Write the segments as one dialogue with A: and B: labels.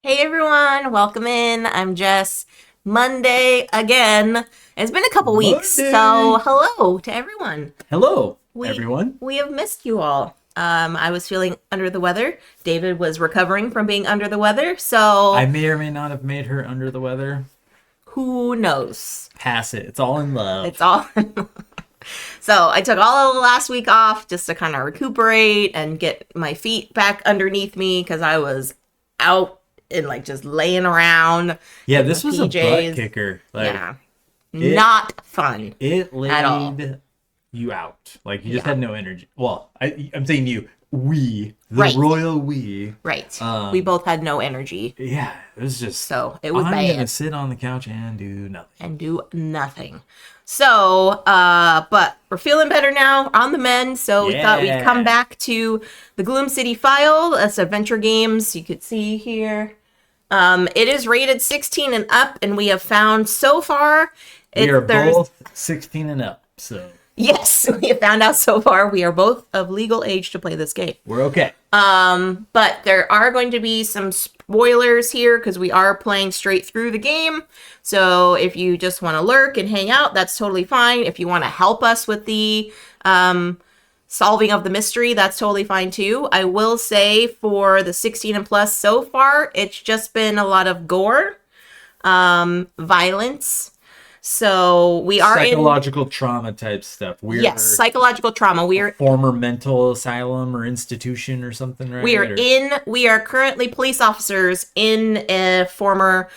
A: Hey everyone, welcome in. I'm Jess. Monday again. It's been a couple weeks, so hello to everyone.
B: Hello,
A: We
B: everyone.
A: we have missed you all. I was feeling under the weather. David was recovering from being under the weather, so
B: I may or may not have made her under the weather.
A: who knows?
B: Pass it. It's all in love.
A: It's all. So I took all of the last week off just to kind of recuperate and get my feet back underneath me because I was out and like just laying around.
B: Yeah,
A: in
B: this
A: the
B: was a
A: PJs.
B: butt kicker. Like,
A: Yeah. Not fun.
B: It
A: at all.
B: laid you out. Like, you just
A: Yeah.
B: had no energy. Well, I'm saying you. We. The
A: Right.
B: royal we.
A: Right.
B: Um,
A: We both had no energy.
B: Yeah, it was just.
A: So it was
B: I'm
A: bad.
B: going to sit on the couch and do nothing.
A: And do nothing. So, but we're feeling better now on the mend. So we thought we'd come back to the Gloom City File. That's adventure games. You could see here. It is rated 16 and up, and we have found so far.
B: We are both 16 and up, so.
A: Yes, we have found out so far we are both of legal age to play this game.
B: We're okay.
A: But there are going to be some spoilers here because we are playing straight through the game. So if you just want to lurk and hang out, that's totally fine. If you want to help us with the solving of the mystery, that's totally fine too. I will say for the 16 and plus so far, it's just been a lot of gore, violence. So we are
B: psychological trauma type stuff.
A: Yes, psychological trauma. We are
B: former mental asylum or institution or something, right?
A: We are currently police officers in a former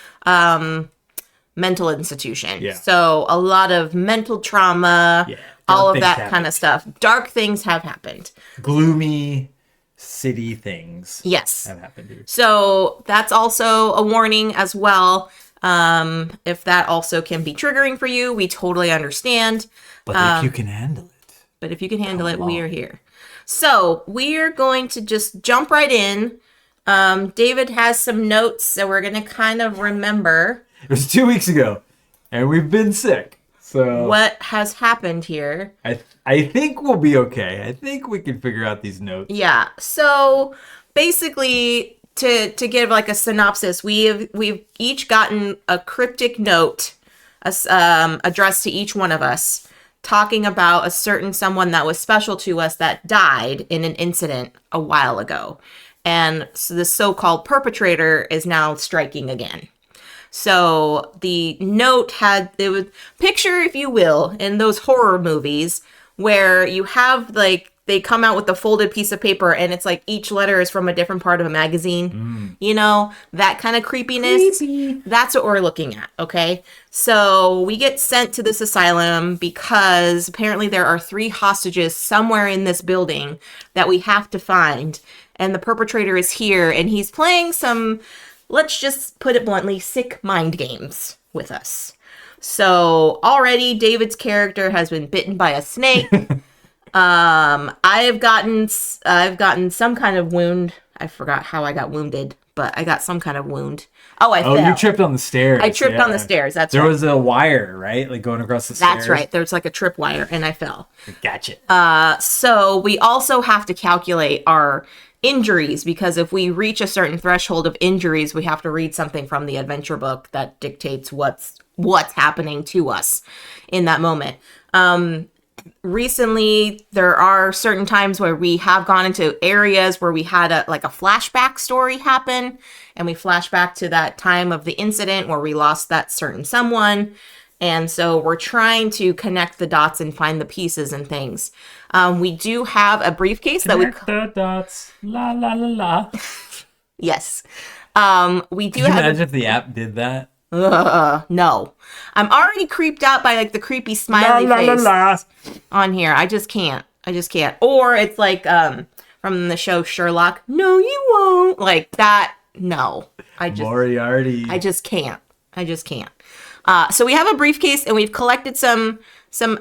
A: mental institution.
B: Yeah.
A: So a lot of mental trauma, all of that kind of stuff. Dark things have happened.
B: Gloomy city things.
A: Yes.
B: Have happened here.
A: So that's also a warning as well. If that also can be triggering for you, we totally understand.
B: But if you can handle it.
A: But if you can handle it, we are here. So we're going to just jump right in. David has some notes that we're going to kind of remember.
B: It was 2 weeks ago, and we've been sick. So
A: what has happened here?
B: I think we'll be okay. I think we can figure out these notes.
A: Yeah. So basically, to give like a synopsis, we've each gotten a cryptic note addressed to each one of us, talking about a certain someone that was special to us that died in an incident a while ago, and so the so-called perpetrator is now striking again. So the note it would picture, if you will, in those horror movies where you have like they come out with a folded piece of paper and it's like each letter is from a different part of a magazine. You know, that kind of creepiness. Creepy. That's what we're looking at, okay? So we get sent to this asylum because apparently there are 3 hostages somewhere in this building that we have to find. And the perpetrator is here and he's playing some, let's just put it bluntly, sick mind games with us. So already David's character has been bitten by a snake. I've gotten some kind of wound. I forgot how I got wounded, but I got some kind of wound. Oh, I fell.
B: You tripped on the stairs.
A: I tripped on the stairs.
B: There was a wire, right? Like going across the stairs.
A: That's right. There's like a tripwire and I fell.
B: Gotcha.
A: So we also have to calculate our injuries because if we reach a certain threshold of injuries, we have to read something from the adventure book that dictates what's happening to us in that moment. Recently, there are certain times where we have gone into areas where we had a flashback story happen, and we flash back to that time of the incident where we lost that certain someone. And so we're trying to connect the dots and find the pieces and things. We do have a briefcase
B: connect the dots. La la la la.
A: Yes. We do
B: Could you
A: have.
B: imagine if the app did that?
A: No. I'm already creeped out by like the creepy smiley face on here. I just can't. Or it's like from the show Sherlock. No, you won't. Like that. No. I just can't. So we have a briefcase and we've collected some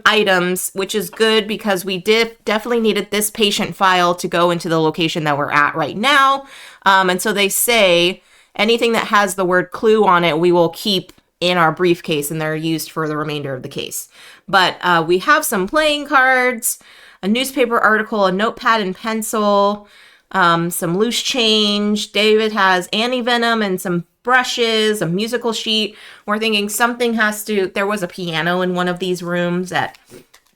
A: items, which is good because we definitely needed this patient file to go into the location that we're at right now. And so they say anything that has the word clue on it, we will keep in our briefcase and they're used for the remainder of the case. But we have some playing cards, a newspaper article, a notepad and pencil, some loose change. David has anti-venom and some brushes, a musical sheet. We're thinking something has to, there was a piano in one of these rooms that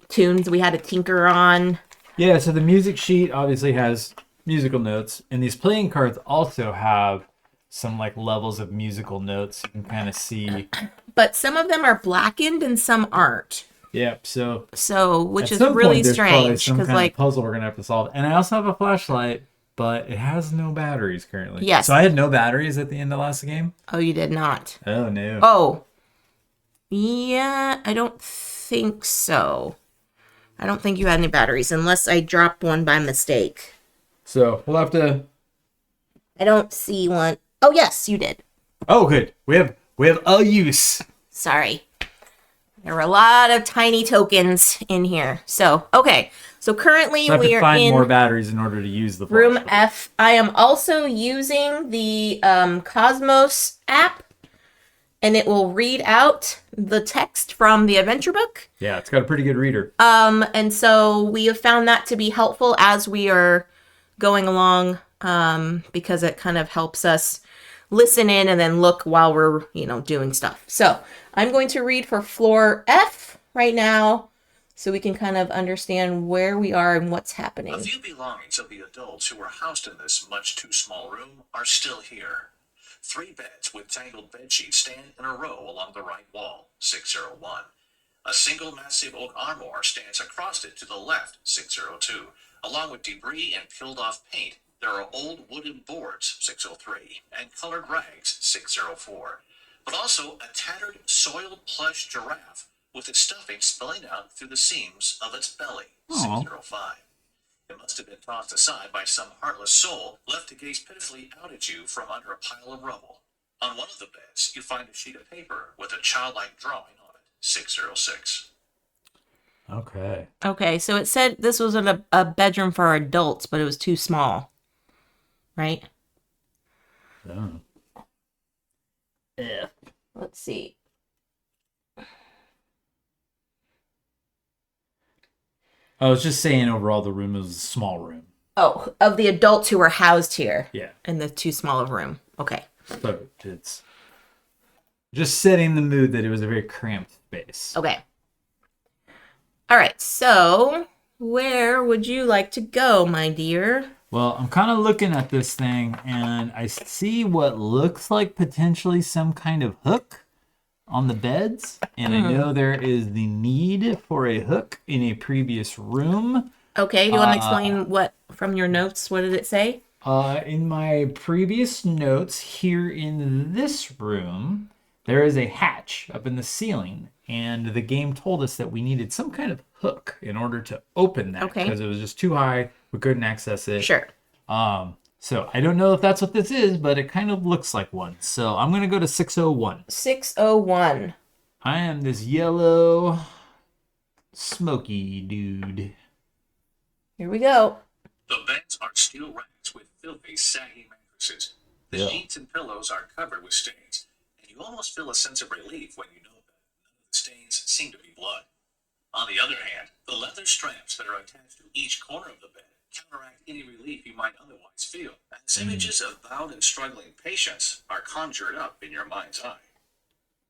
A: tunes we had to tinker on.
B: Yeah, so the music sheet obviously has musical notes, and these playing cards also have some like levels of musical notes. You can kind of see.
A: But some of them are blackened and some aren't.
B: Yep. So
A: Which
B: at
A: is
B: some
A: really
B: point, there's probably
A: strange
B: some
A: because
B: kind
A: like
B: of puzzle we're gonna have to solve. And I also have a flashlight, but it has no batteries currently.
A: yes.
B: So I had no batteries at the end of last game.
A: Oh, you did not.
B: Oh no.
A: Oh. Yeah, I don't think so. I don't think you had any batteries unless I dropped one by mistake.
B: So we'll have to.
A: I don't see one. Oh, yes, you did.
B: Oh, good. We have a use.
A: Sorry. There were a lot of tiny tokens in here. So, okay. So currently
B: So I have
A: we
B: to
A: are
B: find
A: in
B: more batteries in order to use the
A: room
B: flashlight.
A: F. I am also using the Cosmos app, and it will read out the text from the adventure book.
B: Yeah, it's got a pretty good reader.
A: And so we have found that to be helpful as we are going along, because it kind of helps us listen in and then look while we're, doing stuff. So I'm going to read for floor F right now so we can kind of understand where we are and what's happening.
C: A few belongings of the adults who were housed in this much too small room are still here. 3 beds with tangled bedsheets stand in a row along the right wall, 601. A single massive oak armoire stands across it to the left, 602. Along with debris and peeled off paint, there are old wooden boards, 603, and colored rags, 604. But also a tattered, soiled plush giraffe with its stuffing spilling out through the seams of its belly, 605. It must have been tossed aside by some heartless soul left to gaze pitifully out at you from under a pile of rubble. On one of the beds, you find a sheet of paper with a childlike drawing on it, 606.
B: Okay.
A: Okay, so it said this was a bedroom for adults, but it was too small, right?
B: Oh.
A: Yeah. Let's see.
B: I was just saying overall the room is a small room.
A: Oh, of the adults who were housed here.
B: Yeah.
A: In the too small of a room. Okay.
B: So it's just setting the mood that it was a very cramped space.
A: Okay. All right. So, where would you like to go, my dear?
B: Well, I'm kind of looking at this thing and I see what looks like potentially some kind of hook on the beds. And I know there is the need for a hook in a previous room.
A: Okay. Do you want to explain what, from your notes, what did it say?
B: In my previous notes here in this room, there is a hatch up in the ceiling. And the game told us that we needed some kind of hook in order to open that.
A: Okay.
B: Because it was just too high. We couldn't access it.
A: Sure.
B: So I don't know if that's what this is, but it kind of looks like one. So I'm going to go to 601.
A: 601.
B: I am this yellow, smoky dude.
A: Here we go.
C: The beds are steel racks with filthy, saggy mattresses. The
B: Yeah.
C: sheets and pillows are covered with stains, and you almost feel a sense of relief when you know that none of the stains seem to be blood. On the other hand, the leather straps that are attached to each corner of the bed counteract any relief you might otherwise feel, as images of bowed and struggling patients are conjured up in your mind's eye.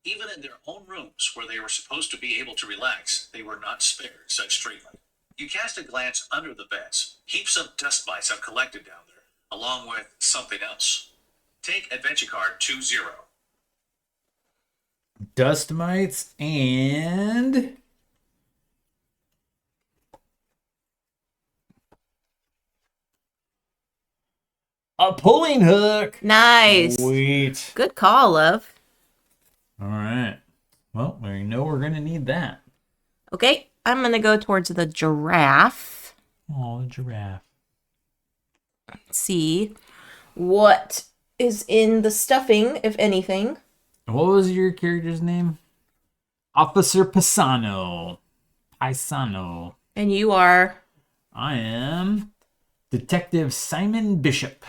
C: Even in their own rooms, where they were supposed to be able to relax, they were not spared such treatment. You cast a glance under the beds. Heaps of dust mites have collected down there, along with something else. Take adventure card 20.
B: Dust mites and a pulling hook.
A: Nice.
B: Sweet.
A: Good call, love.
B: All right. Well, we know we're going to need that.
A: Okay. I'm going to go towards the giraffe.
B: Oh, the giraffe.
A: See what is in the stuffing, if anything.
B: What was your character's name? Officer Pisano. Pisano.
A: And you are,
B: I am Detective Simon Bishop.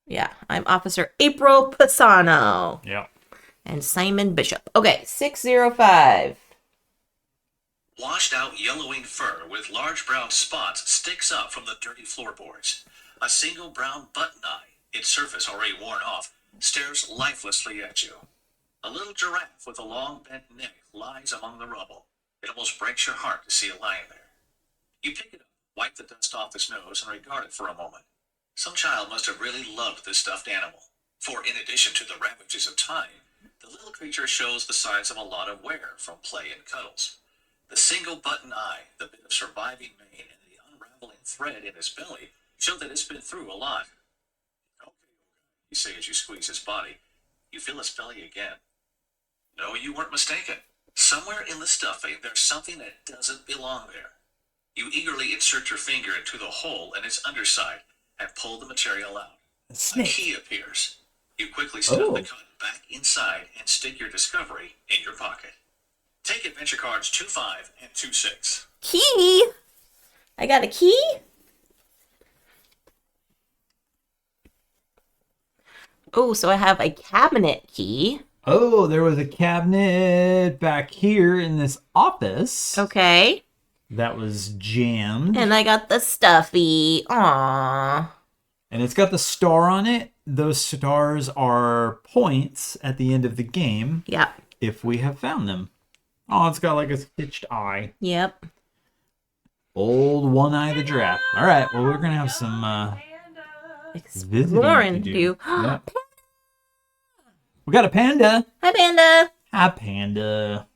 A: yeah, I'm Officer April Pisano.
B: Yep.
A: And Simon Bishop. Okay, 605.
C: Washed out yellowing fur with large brown spots sticks up from the dirty floorboards. A single brown button eye, its surface already worn off, stares lifelessly at you. A little giraffe with a long bent neck lies among the rubble. It almost breaks your heart to see it lying there. You pick it up, wipe the dust off its nose, and regard it for a moment. Some child must have really loved this stuffed animal, for in addition to the ravages of time, the little creature shows the signs of a lot of wear from play and cuddles. The single button eye, the bit of surviving mane, and the unraveling thread in his belly show that it's been through a lot. Okay, you say as you squeeze his body. You feel his belly again. No, you weren't mistaken. Somewhere in the stuffing, there's something that doesn't belong there. You eagerly insert your finger into the hole in its underside and pull the material out. A key appears. You quickly stuff the cut back inside and stick your discovery in your pocket. Take adventure cards 2-5 and 2-6.
A: Key? I got a key? Oh, so I have a cabinet key.
B: Oh, there was a cabinet back here in this office.
A: Okay.
B: That was jammed.
A: And I got the stuffy. Aww.
B: And it's got the star on it. Those stars are points at the end of the game.
A: Yep.
B: If we have found them. Oh, it's got like a stitched eye.
A: Yep.
B: Old One Eye the Giraffe. All right, well, we're going to have some
A: Exploring
B: visiting to
A: do.
B: Yep. We got a panda.
A: Hi, Panda.
B: Hi, panda.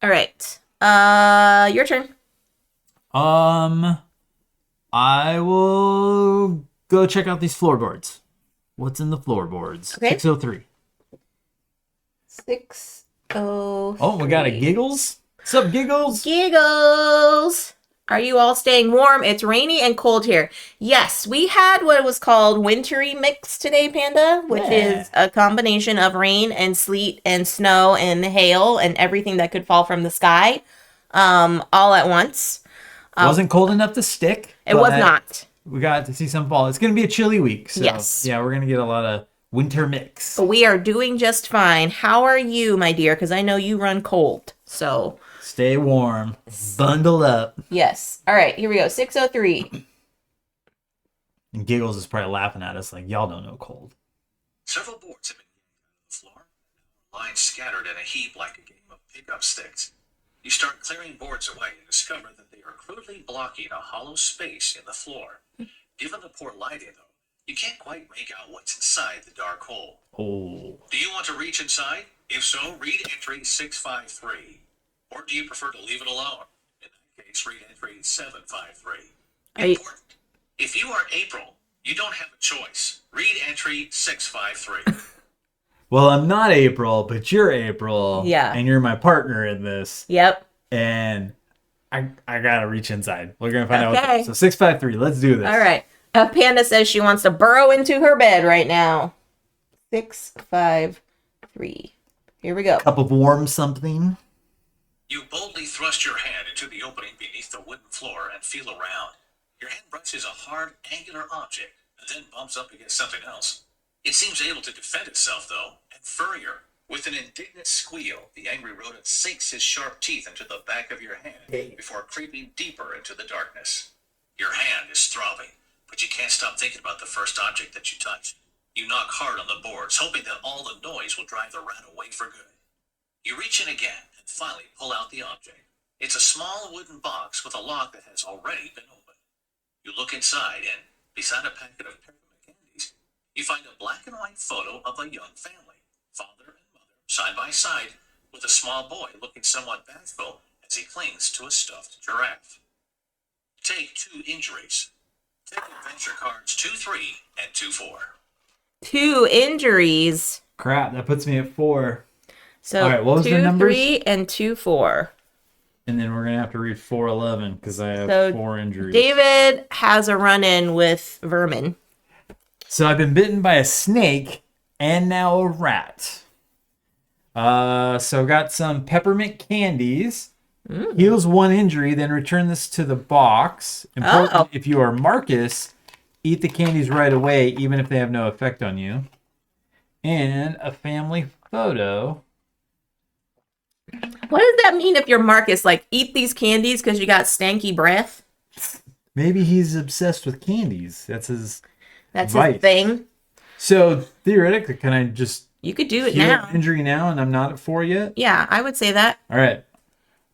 A: All right. Your turn.
B: I will go check out these floorboards. What's in the floorboards?
A: Okay.
B: 603.
A: 603.
B: Oh, we got a Giggles. Sup, Giggles?
A: Giggles. Are you all staying warm? It's rainy and cold here. Yes, we had what was called wintry mix today, Panda, which is a combination of rain and sleet and snow and hail and everything that could fall from the sky, all at once.
B: Wasn't cold enough to stick.
A: It was not.
B: We got to see some fall. It's going to be a chilly week. So,
A: yes.
B: Yeah, we're going to get a lot of winter mix.
A: But we are doing just fine. How are you, my dear? Because I know you run cold. So
B: stay warm. Bundle up.
A: yes. All right, here we go. 603.
B: And Giggles is probably laughing at us like, y'all don't know cold.
C: Several boards have been on the floor, lines scattered in a heap like a game of pickup sticks. You start clearing boards away and discover that they are crudely blocking a hollow space in the floor. Given the poor lighting, though, you can't quite make out what's inside the dark hole.
B: Oh.
C: Do you want to reach inside? If so, read entry 653. Or do you prefer to leave it alone? In that case, read entry 753. Important. If you are April, you don't have a choice. Read entry 653.
B: Well, I'm not April, but you're April.
A: Yeah.
B: And you're my partner in this.
A: Yep.
B: And I gotta reach inside. We're gonna find
A: Okay.
B: out. So 653. Let's do this.
A: All right. Panda says she wants to burrow into her bed right now. 653. Here we go.
B: Cup of warm something.
C: You boldly thrust your hand into the opening beneath the wooden floor and feel around. Your hand brushes a hard, angular object and then bumps up against something else. It seems able to defend itself, though, and furrier. With an indignant squeal, the angry rodent sinks his sharp teeth into the back of your hand before creeping deeper into the darkness. Your hand is throbbing, but you can't stop thinking about the first object that you touched. You knock hard on the boards, hoping that all the noise will drive the rat away for good. You reach in again and finally pull out the object. It's a small wooden box with a lock that has already been opened. You look inside and, beside a packet of peppermint candies, you find a black and white photo of a young family, father and mother, side by side, with a small boy looking somewhat bashful as he clings to a stuffed giraffe. Take 2 injuries. Take adventure cards 2-3 and 2-4.
A: 2 injuries.
B: Crap, that puts me at 4.
A: So
B: All right, what was
A: 2,
B: the numbers?
A: 3, and 2, 4.
B: And then we're gonna have to read 411 because I have
A: So
B: 4 injuries.
A: David has a run-in with vermin.
B: So I've been bitten by a snake and now a rat. So got some peppermint candies. Heals 1 injury, then return this to the box. Important, if you are Marcus, eat the candies right away, even if they have no effect on you. And a family photo.
A: What does that mean if you're Marcus? Like, eat these candies because you got stanky breath?
B: Maybe he's obsessed with candies. That's his
A: That's
B: vice.
A: his thing.
B: So theoretically, can I just
A: You could do it
B: heal
A: now.
B: an injury now and I'm not at 4 yet?
A: Yeah, I would say that.
B: All right.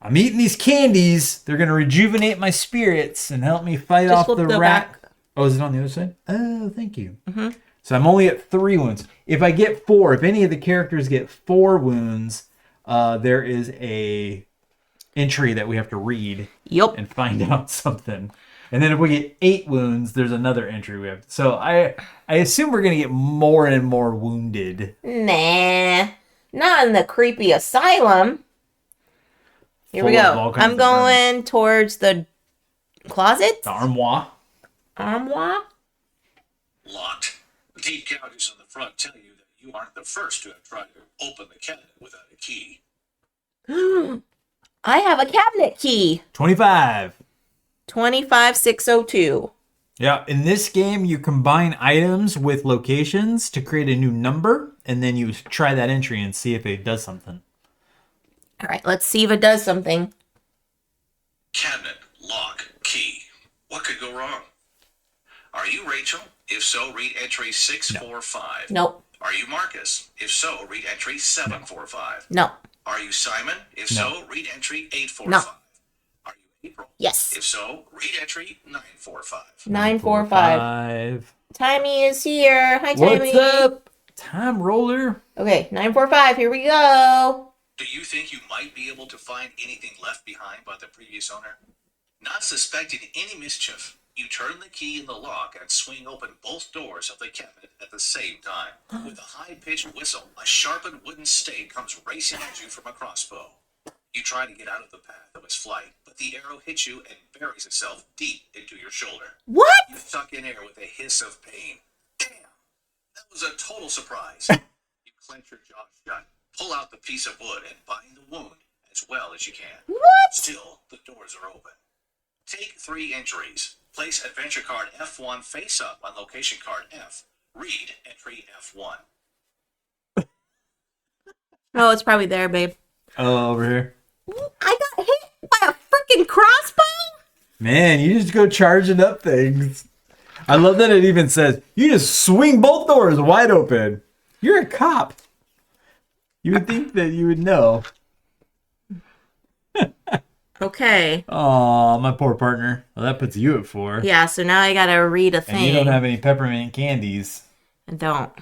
B: I'm eating these candies. They're going to rejuvenate my spirits and help me fight
A: Just
B: off
A: flip
B: the
A: the
B: rat.
A: back.
B: Oh, is it on the other side? Oh, thank you. So I'm only at 3 wounds. If I get 4, if any of the characters get 4 wounds, there is a entry that we have to read
A: Yup.
B: and find out something. And then if we get 8 wounds, there's another entry we have. So I assume we're going to get more and more wounded.
A: Nah. Not in the creepy asylum. Here we
B: Full of
A: go.
B: all kinds
A: I'm
B: of
A: going towards the closet.
B: The armoire.
A: Armoire.
C: Locked. Deep counters on the front tell you that you aren't the first to have tried to open the cabinet without a key.
A: I have a cabinet key.
B: 25.
A: 25602.
B: Yeah, in this game, you combine items with locations to create a new number, and then you try that entry and see if it does something.
A: All right, let's see if it does something.
C: Cabinet, lock, key. What could go wrong? Are you Rachel? If so, read entry 645.
A: Nope.
C: Are you Marcus? If so, read entry 745.
A: No.
C: Are you Simon? If
B: No.
C: so, read entry 845.
A: No.
C: Are you April?
A: Yes.
C: If so, read entry 945.
A: 945.
B: 5.
A: Timey is here. Hi, Timey.
B: What's up? Time roller.
A: Okay, 945. Here we go.
C: Do you think you might be able to find anything left behind by the previous owner? Not suspecting any mischief, you turn the key in the lock and swing open both doors of the cabinet at the same time. With a high-pitched whistle, a sharpened wooden stake comes racing at you from a crossbow. You try to get out of the path of its flight, but the arrow hits you and buries itself deep into your shoulder.
A: What?
C: You suck in air with a hiss of pain. Damn! That was a total surprise. You clench your jaw shut, pull out the piece of wood, and bind the wound as well as you can.
A: What?
C: Still, the doors are open. Take 3 entries. Place adventure card F1 face up on location card F. Read entry F1.
A: Oh, it's probably there, babe.
B: Oh, over here.
A: I got hit by a freaking crossbow?
B: Man, you just go charging up things. I love that it even says, you just swing both doors wide open. You're a cop. You would think that you would know.
A: Okay.
B: Oh, my poor partner. Well, that puts you at 4.
A: Yeah, so now I gotta read a thing.
B: And you don't have any peppermint candies.
A: I don't.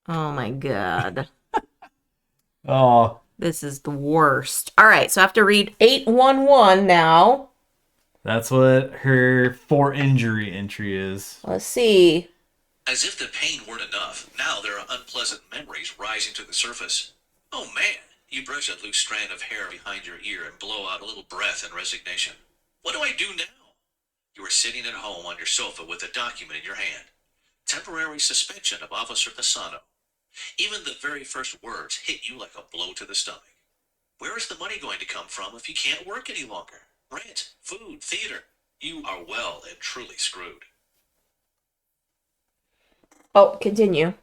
A: Oh my god.
B: Oh,
A: This is the worst. All right, so I have to read 811 now.
B: that's what her 4 injury entry is.
A: Let's see.
C: As if the pain weren't enough, now there are unpleasant memories rising to the surface. Oh man, you brush a loose strand of hair behind your ear and blow out a little breath in resignation. What do I do now? You are sitting at home on your sofa with a document in your hand. Temporary suspension of Officer Pisano. Even the very first words hit you like a blow to the stomach. Where is the money going to come from if you can't work any longer? Rent, food, theater. You are well and truly screwed.
A: Oh, continue.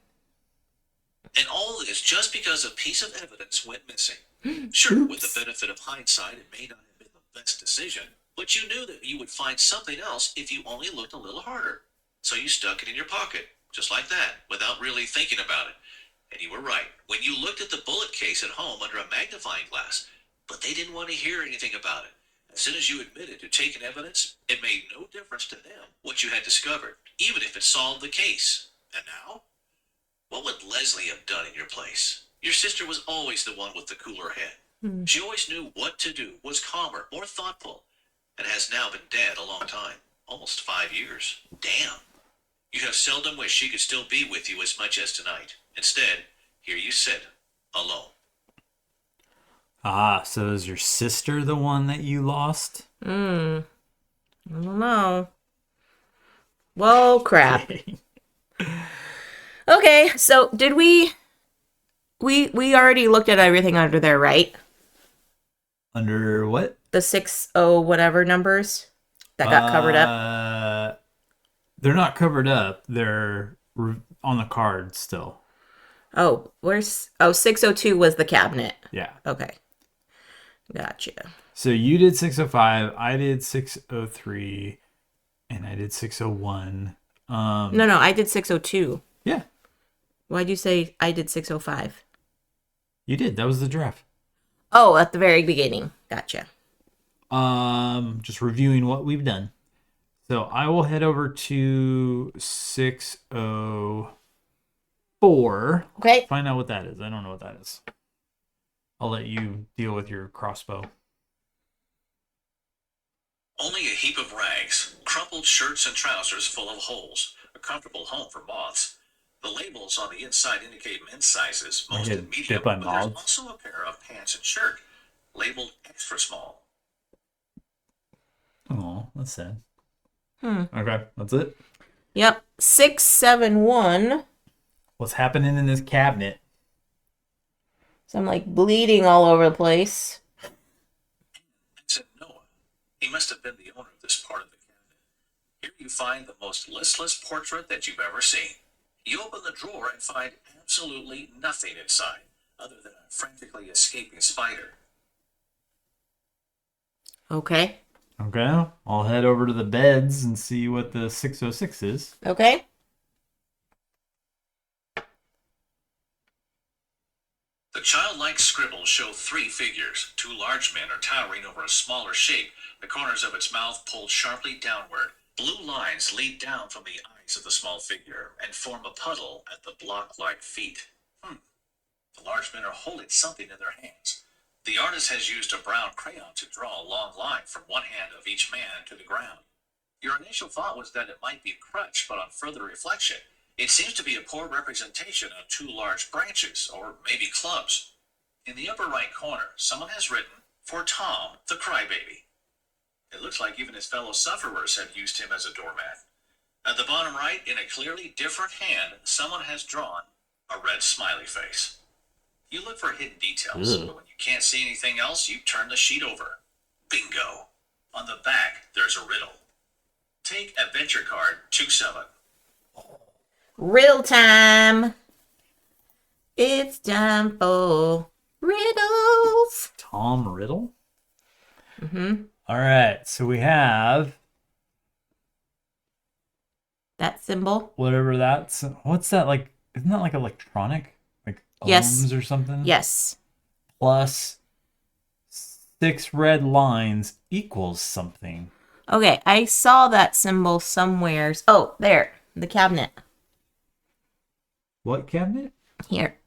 C: And all this just because a piece of evidence went missing. Sure, with the benefit of hindsight, it may not have been the best decision, but you knew that you would find something else if you only looked a little harder. So you stuck it in your pocket, just like that, without really thinking about it. And you were right when you looked at the bullet case at home under a magnifying glass, but they didn't want to hear anything about it. As soon as you admitted to taking evidence, it made no difference to them what you had discovered, even if it solved the case. And now? What would Leslie have done in your place? Your sister was always the one with the cooler head. She always knew what to do, was calmer, more thoughtful, and has now been dead a long time, almost 5 years. Damn. You have seldom wished she could still be with you as much as tonight. Instead, here you sit, alone.
B: Ah, so is your sister the one that you lost?
A: I don't know. Well, crap. Okay, so did we already looked at everything under there, right?
B: Under what?
A: The 60 whatever numbers that got covered up.
B: They're not covered up. They're on the card still.
A: Oh, 602 was the cabinet.
B: Yeah.
A: Okay. Gotcha.
B: So you did 605, I did 603, and I did 601.
A: No, I did 602.
B: Yeah,
A: Why'd you say I did 605?
B: you did. That was the draft.
A: Oh, at the very beginning. Gotcha.
B: Just reviewing what we've done. So I will head over to 604.
A: Okay.
B: Find out what that is. I don't know what that is. I'll let you deal with your crossbow.
C: Only a heap of rags, crumpled shirts and trousers full of holes, a comfortable home for moths. The labels on the inside indicate men's sizes, most
B: get
C: in medium,
B: bit by
C: but there's
B: moths.
C: also a pair of pants and shirt, labeled extra small.
B: Oh, that's sad. Okay, that's it.
A: Yep. 671.
B: What's happening in this cabinet?
A: So I'm like bleeding all over the place.
C: Said Noah. He must have been the owner of this part of the cabinet. Here you find the most listless portrait that you've ever seen. You open the drawer and find absolutely nothing inside, other than a frantically escaping spider.
A: Okay.
B: Okay, I'll head over to the beds and see what the 606 is.
A: Okay.
C: The childlike scribbles show three figures. Two large men are towering over a smaller shape, the corners of its mouth pulled sharply downward. Blue lines lead down from the eyes of the small figure and form a puddle at the block-like feet. The large men are holding something in their hands. The artist has used a brown crayon to draw a long line from one hand of each man to the ground. Your initial thought was that it might be a crutch, but on further reflection, it seems to be a poor representation of two large branches, or maybe clubs. In the upper right corner, someone has written, "For Tom, the crybaby." It looks like even his fellow sufferers have used him as a doormat. At the bottom right, in a clearly different hand, someone has drawn a red smiley face. You look for hidden details, but when you can't see anything else, you turn the sheet over. Bingo! On the back, there's a riddle. Take adventure card 27.
A: Riddle time. It's time for riddles.
B: Tom Riddle?
A: Mm-hmm.
B: All right, so we have
A: That symbol.
B: whatever that's. What's that like? Isn't that like electronic? Like
A: Yes.
B: ohms or something?
A: Yes.
B: Plus 6 red lines equals something.
A: Okay, I saw that symbol somewheres. Oh, there. The cabinet.
B: What cabinet?
A: Here.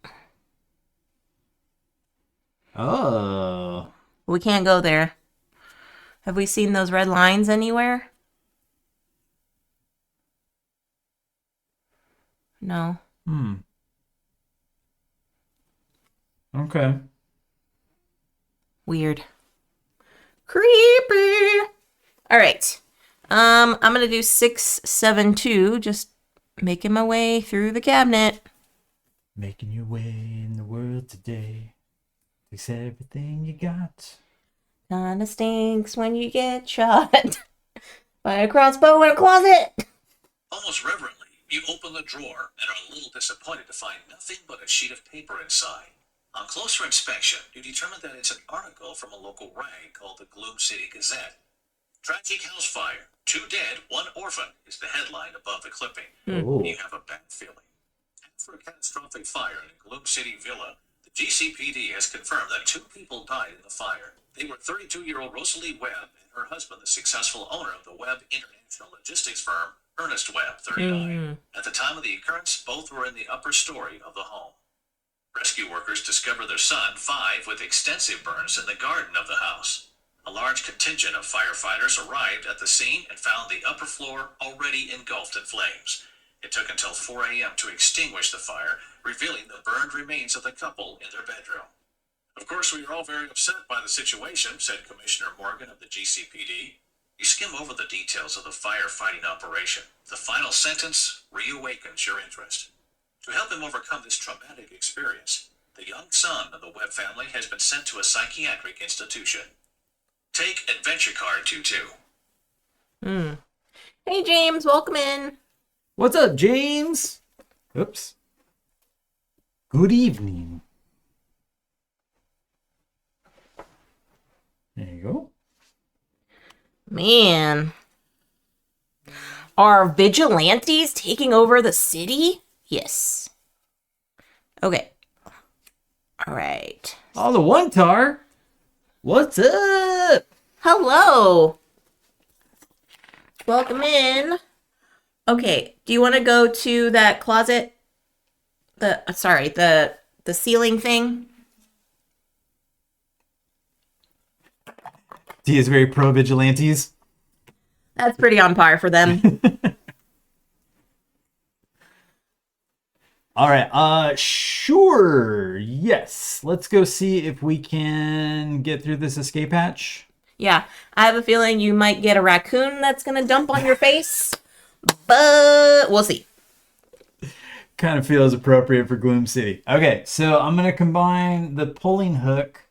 B: Oh.
A: We can't go there. Have we seen those red lines anywhere? No.
B: Okay.
A: Weird. Creepy. All right. I'm gonna do 672. Just making my way through the cabinet.
B: Making your way in the world today. Fix everything you got.
A: Kinda stinks when you get shot by a crossbow in a closet.
C: Almost reverently, you open the drawer and are a little disappointed to find nothing but a sheet of paper inside. On closer inspection, you determine that it's an article from a local rag called the Gloom City Gazette. Tragic house fire. 2 dead, 1 orphan is the headline above the clipping.
B: Oh.
C: You have a bad feeling. After a catastrophic fire in a Gloom City villa, the GCPD has confirmed that 2 people died in the fire. They were 32-year-old Rosalie Webb and her husband, the successful owner of the Webb International Logistics firm, Ernest Webb, 39. At the time of the occurrence, both were in the upper story of the home. Rescue workers discovered their son, 5, with extensive burns in the garden of the house. A large contingent of firefighters arrived at the scene and found the upper floor already engulfed in flames. It took until 4 a.m. to extinguish the fire, revealing the burned remains of the couple in their bedroom. Of course, we are all very upset by the situation, said Commissioner Morgan of the GCPD. You skim over the details of the firefighting operation. The final sentence reawakens your interest. To help him overcome this traumatic experience, the young son of the Webb family has been sent to a psychiatric institution. Take adventure card 22.
A: Hey, James, welcome in.
B: What's up, James? Oops. Good evening. There you go.
A: Man. Are vigilantes taking over the city? Yes. Okay. All right.
B: Oh, the one tar. What's up?
A: Hello. Welcome in. Okay. Do you want to go to that closet? The ceiling thing?
B: He is very pro vigilantes.
A: That's pretty on par for them.
B: All right. Sure. Yes. Let's go see if we can get through this escape hatch.
A: Yeah. I have a feeling you might get a raccoon that's going to dump on your face. But we'll see.
B: Kind of feels appropriate for Gloom City. Okay, so I'm going to combine the pulling hook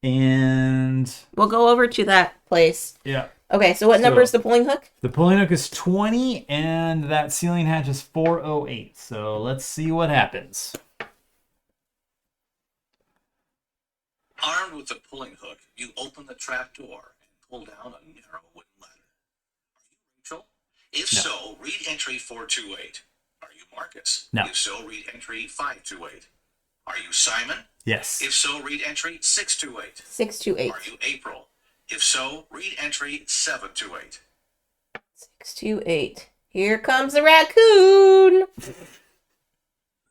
B: and...
A: We'll go over to that place.
B: Yeah.
A: Okay, so what number is the pulling hook?
B: The pulling hook is 20, and that ceiling hatch is 408. So let's see what happens.
C: Armed with the pulling hook, you open the trap door and pull down a narrow wooden ladder. Are you Rachel? If
B: No.
C: so, read entry 428. Are you Marcus?
B: No.
C: If so, read entry 528. Are you Simon?
B: Yes.
C: If so, read entry 628.
A: 628.
C: Are you April? If so, read entry 728.
A: 628. Here comes the raccoon.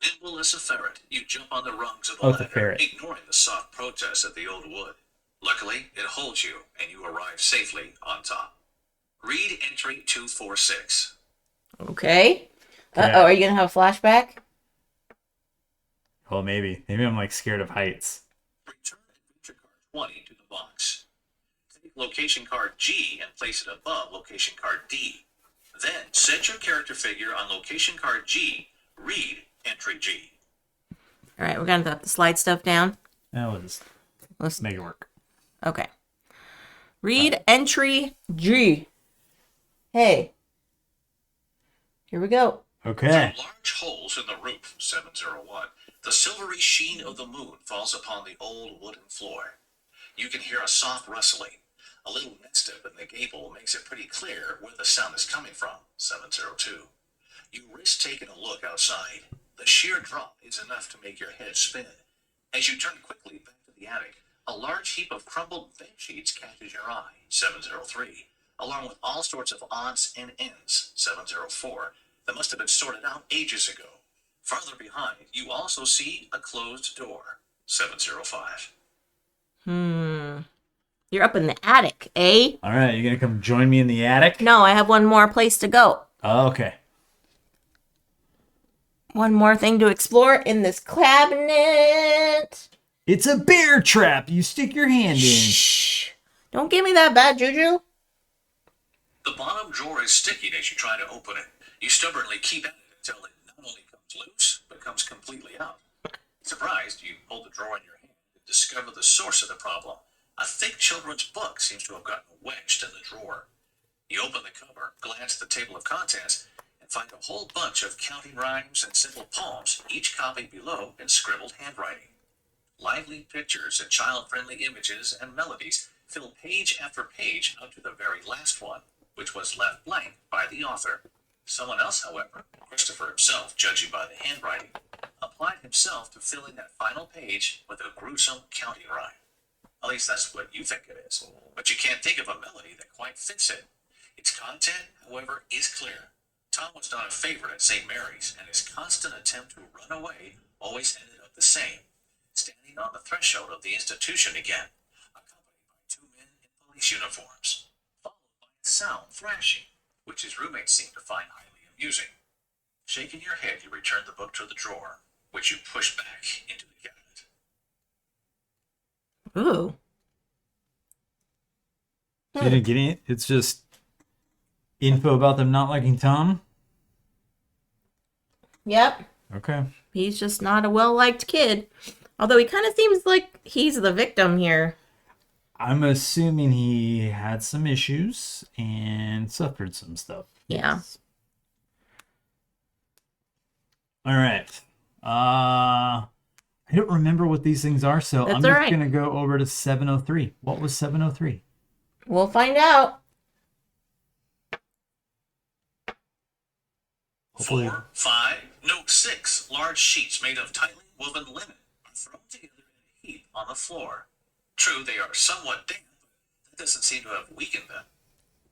C: Nimble as a ferret, you jump on the rungs of the
B: Oh, it's a
C: ladder,
B: ferret.
C: ignoring the soft protests of the old wood. Luckily, it holds you, and you arrive safely on top. Read entry 246.
A: Okay.
B: Okay.
A: Are you going to have a flashback?
B: Well, maybe. Maybe I'm like scared of heights.
C: Return adventure card 20 to the box. Take location card G and place it above location card D. Then set your character figure on location card G. Read entry G.
A: All right, we're going to have to slide stuff down.
B: Let's make it work.
A: Okay. Read entry G. Hey. Here we go.
B: Okay.
C: Through large holes in the roof, 701, the silvery sheen of the moon falls upon the old wooden floor. You can hear a soft rustling. A little nest up in the gable makes it pretty clear where the sound is coming from, 702. You risk taking a look outside. The sheer drop is enough to make your head spin. As you turn quickly back to the attic, a large heap of crumpled bed sheets catches your eye, 703, along with all sorts of odds and ends, 704, that must have been sorted out ages ago. Farther behind, you also see a closed door, 705.
A: You're up in the attic, eh?
B: All right, you going to come join me in the attic?
A: No, I have one more place to go.
B: Oh, okay.
A: One more thing to explore in this cabinet.
B: It's a bear trap. You stick your hand in.
A: Shh. Don't give me that bad juju.
C: The bottom drawer is sticking as you try to open it. You stubbornly keep at it until it not only comes loose, but comes completely out. Surprised, you hold the drawer in your hand and discover the source of the problem. A thick children's book seems to have gotten wedged in the drawer. You open the cover, glance at the table of contents, and find a whole bunch of counting rhymes and simple poems, each copied below in scribbled handwriting. Lively pictures and child-friendly images and melodies fill page after page up to the very last one, which was left blank by the author. Someone else, however, Christopher himself, judging by the handwriting, applied himself to filling that final page with a gruesome counting rhyme. At least that's what you think it is. But you can't think of a melody that quite fits it. Its content, however, is clear. Tom was not a favorite at St. Mary's, and his constant attempt to run away always ended up the same, standing on the threshold of the institution again, accompanied by two men in police uniforms, followed by a sound thrashing, which his roommates seemed to find highly amusing. Shaking your head, you return the book to the drawer, which you push back into the cabinet.
A: Ooh.
B: You didn't get it? It's just info about them not liking Tom?
A: Yep.
B: Okay.
A: He's just not a well-liked kid. Although he kind of seems like he's the victim here.
B: I'm assuming he had some issues and suffered some stuff.
A: Yeah.
B: All right. I I don't remember what these things are, so
A: That's
B: I'm
A: all
B: just
A: right.
B: gonna go over to 703. What was 703?
A: We'll find out.
B: Hopefully.
C: 4, 5, note 6. Large sheets made of tightly woven linen are thrown together in a heap on the floor. True, they are somewhat damp, but that doesn't seem to have weakened them.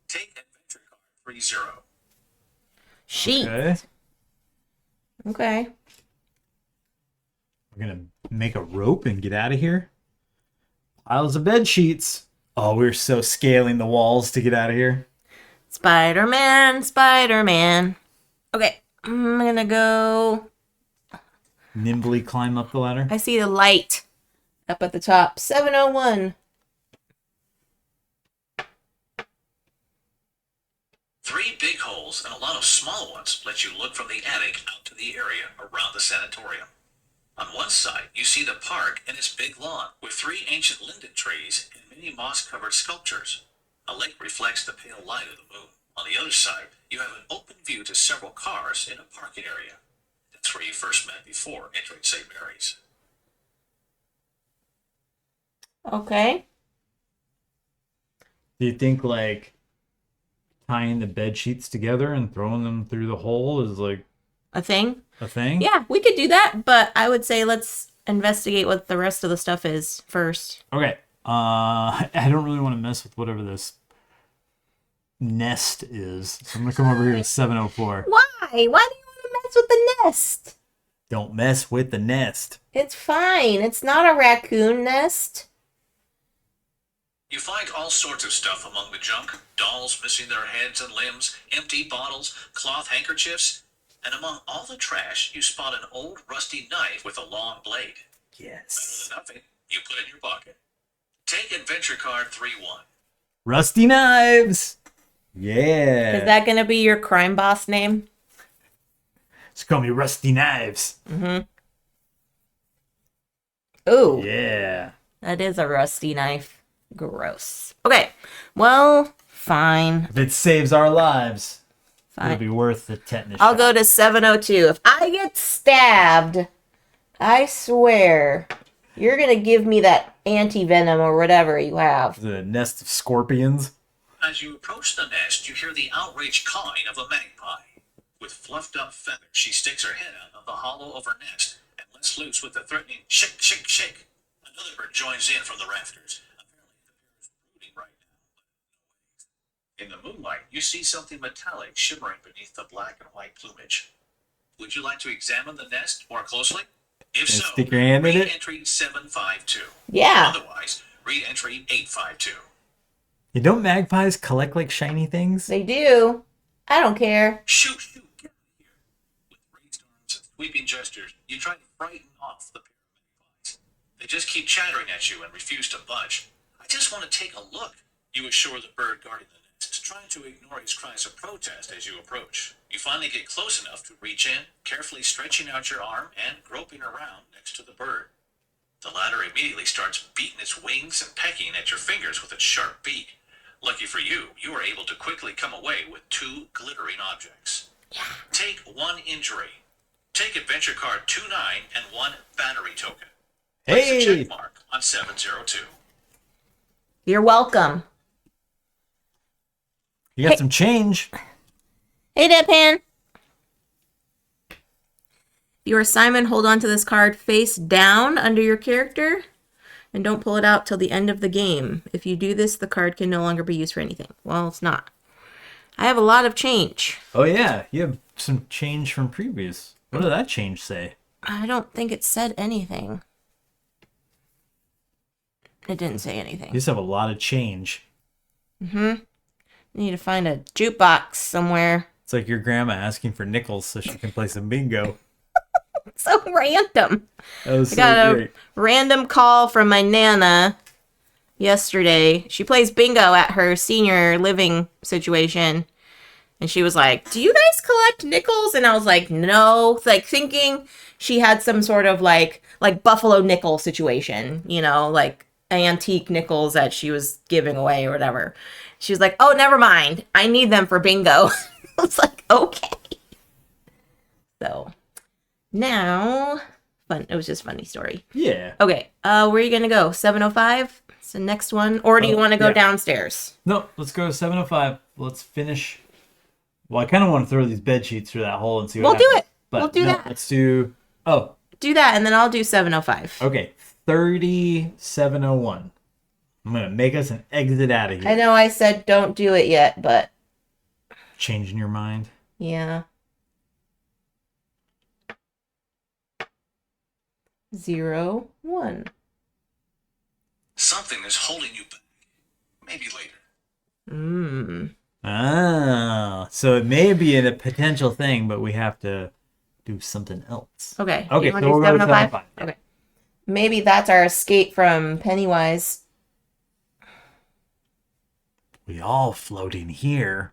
C: Take adventure card 30.
A: Sheet.
B: Okay.
A: Okay.
B: We're gonna make a rope and get out of here. Piles of bed sheets. Oh, we're so scaling the walls to get out of here.
A: Spider-Man, Spider-Man. Okay, I'm gonna go.
B: Nimbly climb up the ladder.
A: I see the light up at the top. 701.
C: 3 big holes and a lot of small ones let you look from the attic out to the area around the sanatorium. On one side, you see the park and its big lawn with 3 ancient linden trees and many moss-covered sculptures. A lake reflects the pale light of the moon. On the other side, you have an open view to several cars in a parking area. That's where you first met before entering St. Mary's.
A: Okay.
B: Do you think like tying the bed sheets together and throwing them through the hole is like
A: A thing?
B: a thing?
A: Yeah, we could do that, but I would say let's investigate what the rest of the stuff is first.
B: Okay. I don't really want to mess with whatever this nest is. So I'm gonna come over here to 704.
A: Why? Why do you want to mess with the nest?
B: Don't mess with the nest.
A: It's fine. It's not a raccoon nest.
C: You find all sorts of stuff among the junk. Dolls missing their heads and limbs, empty bottles, cloth handkerchiefs, and among all the trash, you spot an old rusty knife with a long blade.
B: Yes.
C: Better than nothing. You put it in your pocket. Take adventure card 31.
B: Rusty knives. Yeah.
A: Is that going to be your crime boss name?
B: Just call me Rusty Knives.
A: Ooh,
B: Yeah.
A: that is a rusty knife. Gross. Okay, well, fine.
B: If it saves our lives, it'll
A: Fine.
B: be worth the tetanus
A: I'll
B: shot.
A: go to 702. If I get stabbed, I swear, you're going to give me that anti-venom or whatever you have.
B: The nest of scorpions.
C: As you approach the nest, you hear the outraged cawing of a magpie. With fluffed up feathers, she sticks her head out of the hollow of her nest and lets loose with a threatening shake, shake, shake. Another bird joins in from the rafters. Apparently, the pair is brooding right now. In the moonlight, you see something metallic shimmering beneath the black and white plumage. Would you like to examine the nest more closely? If
B: Can you
C: so,
B: stick your hand in
C: read
B: it?
C: entry 752.
A: Yeah.
C: Otherwise, read entry 852.
B: You don't magpies collect like shiny things?
A: They do. I don't care.
C: Shoot, shoot, get out of here. With raised arms and sweeping gestures, you try to frighten off the pair of magpies. They just keep chattering at you and refuse to budge. I just want to take a look, you assure the bird guarding the nest, trying to ignore his cries of protest as you approach. You finally get close enough to reach in, carefully stretching out your arm and groping around next to the bird. The latter immediately starts beating its wings and pecking at your fingers with its sharp beak. Lucky for you, you are able to quickly come away with 2 glittering objects. Take 1 injury. Take adventure card 29 and 1 battery token. Place a
B: Hey!
C: check mark on 702.
A: You're welcome.
B: You got some change.
A: Hey, Deadpan. Your assignment, hold on to this card face down under your character and don't pull it out till the end of the game. If you do this, the card can no longer be used for anything. Well, it's not. I have a lot of change.
B: Oh yeah, you have some change from previous. What did that change say?
A: I don't think it said anything. It didn't say
B: You
A: anything.
B: just have a lot of change.
A: Need to find a jukebox somewhere.
B: It's like your grandma asking for nickels so she can play some bingo.
A: So random.
B: That was
A: I
B: so
A: got
B: great.
A: a random call from my Nana yesterday. She plays bingo at her senior living situation. And she was like, "Do you guys collect nickels?" And I was like, "No." Like thinking she had some sort of like buffalo nickel situation, you know, like antique nickels that she was giving away or whatever. She was like, "Oh, never mind. I need them for bingo." I was like, "Okay." So now fun. It was just a funny story.
B: Yeah.
A: Okay. Where are you gonna go? 705. It's the next one, or do you want to go
B: yeah.
A: downstairs?
B: No, let's go to 705. Let's finish. Well, I kind of want to throw these bed sheets through that hole and see what
A: We'll do
B: happens.
A: it.
B: But
A: We'll do
B: no,
A: that.
B: Let's do. Oh,
A: Do that, and then I'll do 705.
B: okay. 3701. I'm gonna make us an exit out of here.
A: I know I said don't do it yet, but
B: Changing your mind.
A: yeah. 01.
C: Something is holding you back. Maybe later.
B: Ah, so it may be a potential thing, but we have to do something else.
A: Okay.
B: Okay,
A: You wanna
B: so
A: do
B: we'll go to
A: 705?
B: 705.
A: Okay. Maybe that's our escape from Pennywise.
B: We all floating here.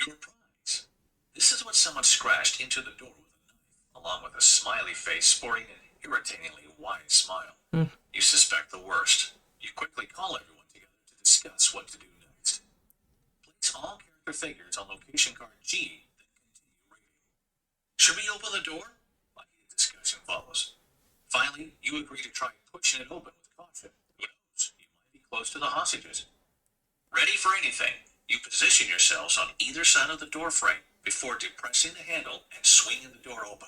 C: Your prize. This is when someone scratched into the door with a knife, along with a smiley face sporting an irritatingly wide smile. You suspect the worst. You quickly call everyone together to discuss what to do next. Place all character figures on location card G, then continue reading. Should we open the door? A heated discussion follows. Finally, you agree to try pushing it open with caution. Who knows? You might be close to the hostages. Ready for anything, you position yourselves on either side of the door frame before depressing the handle and swinging the door open.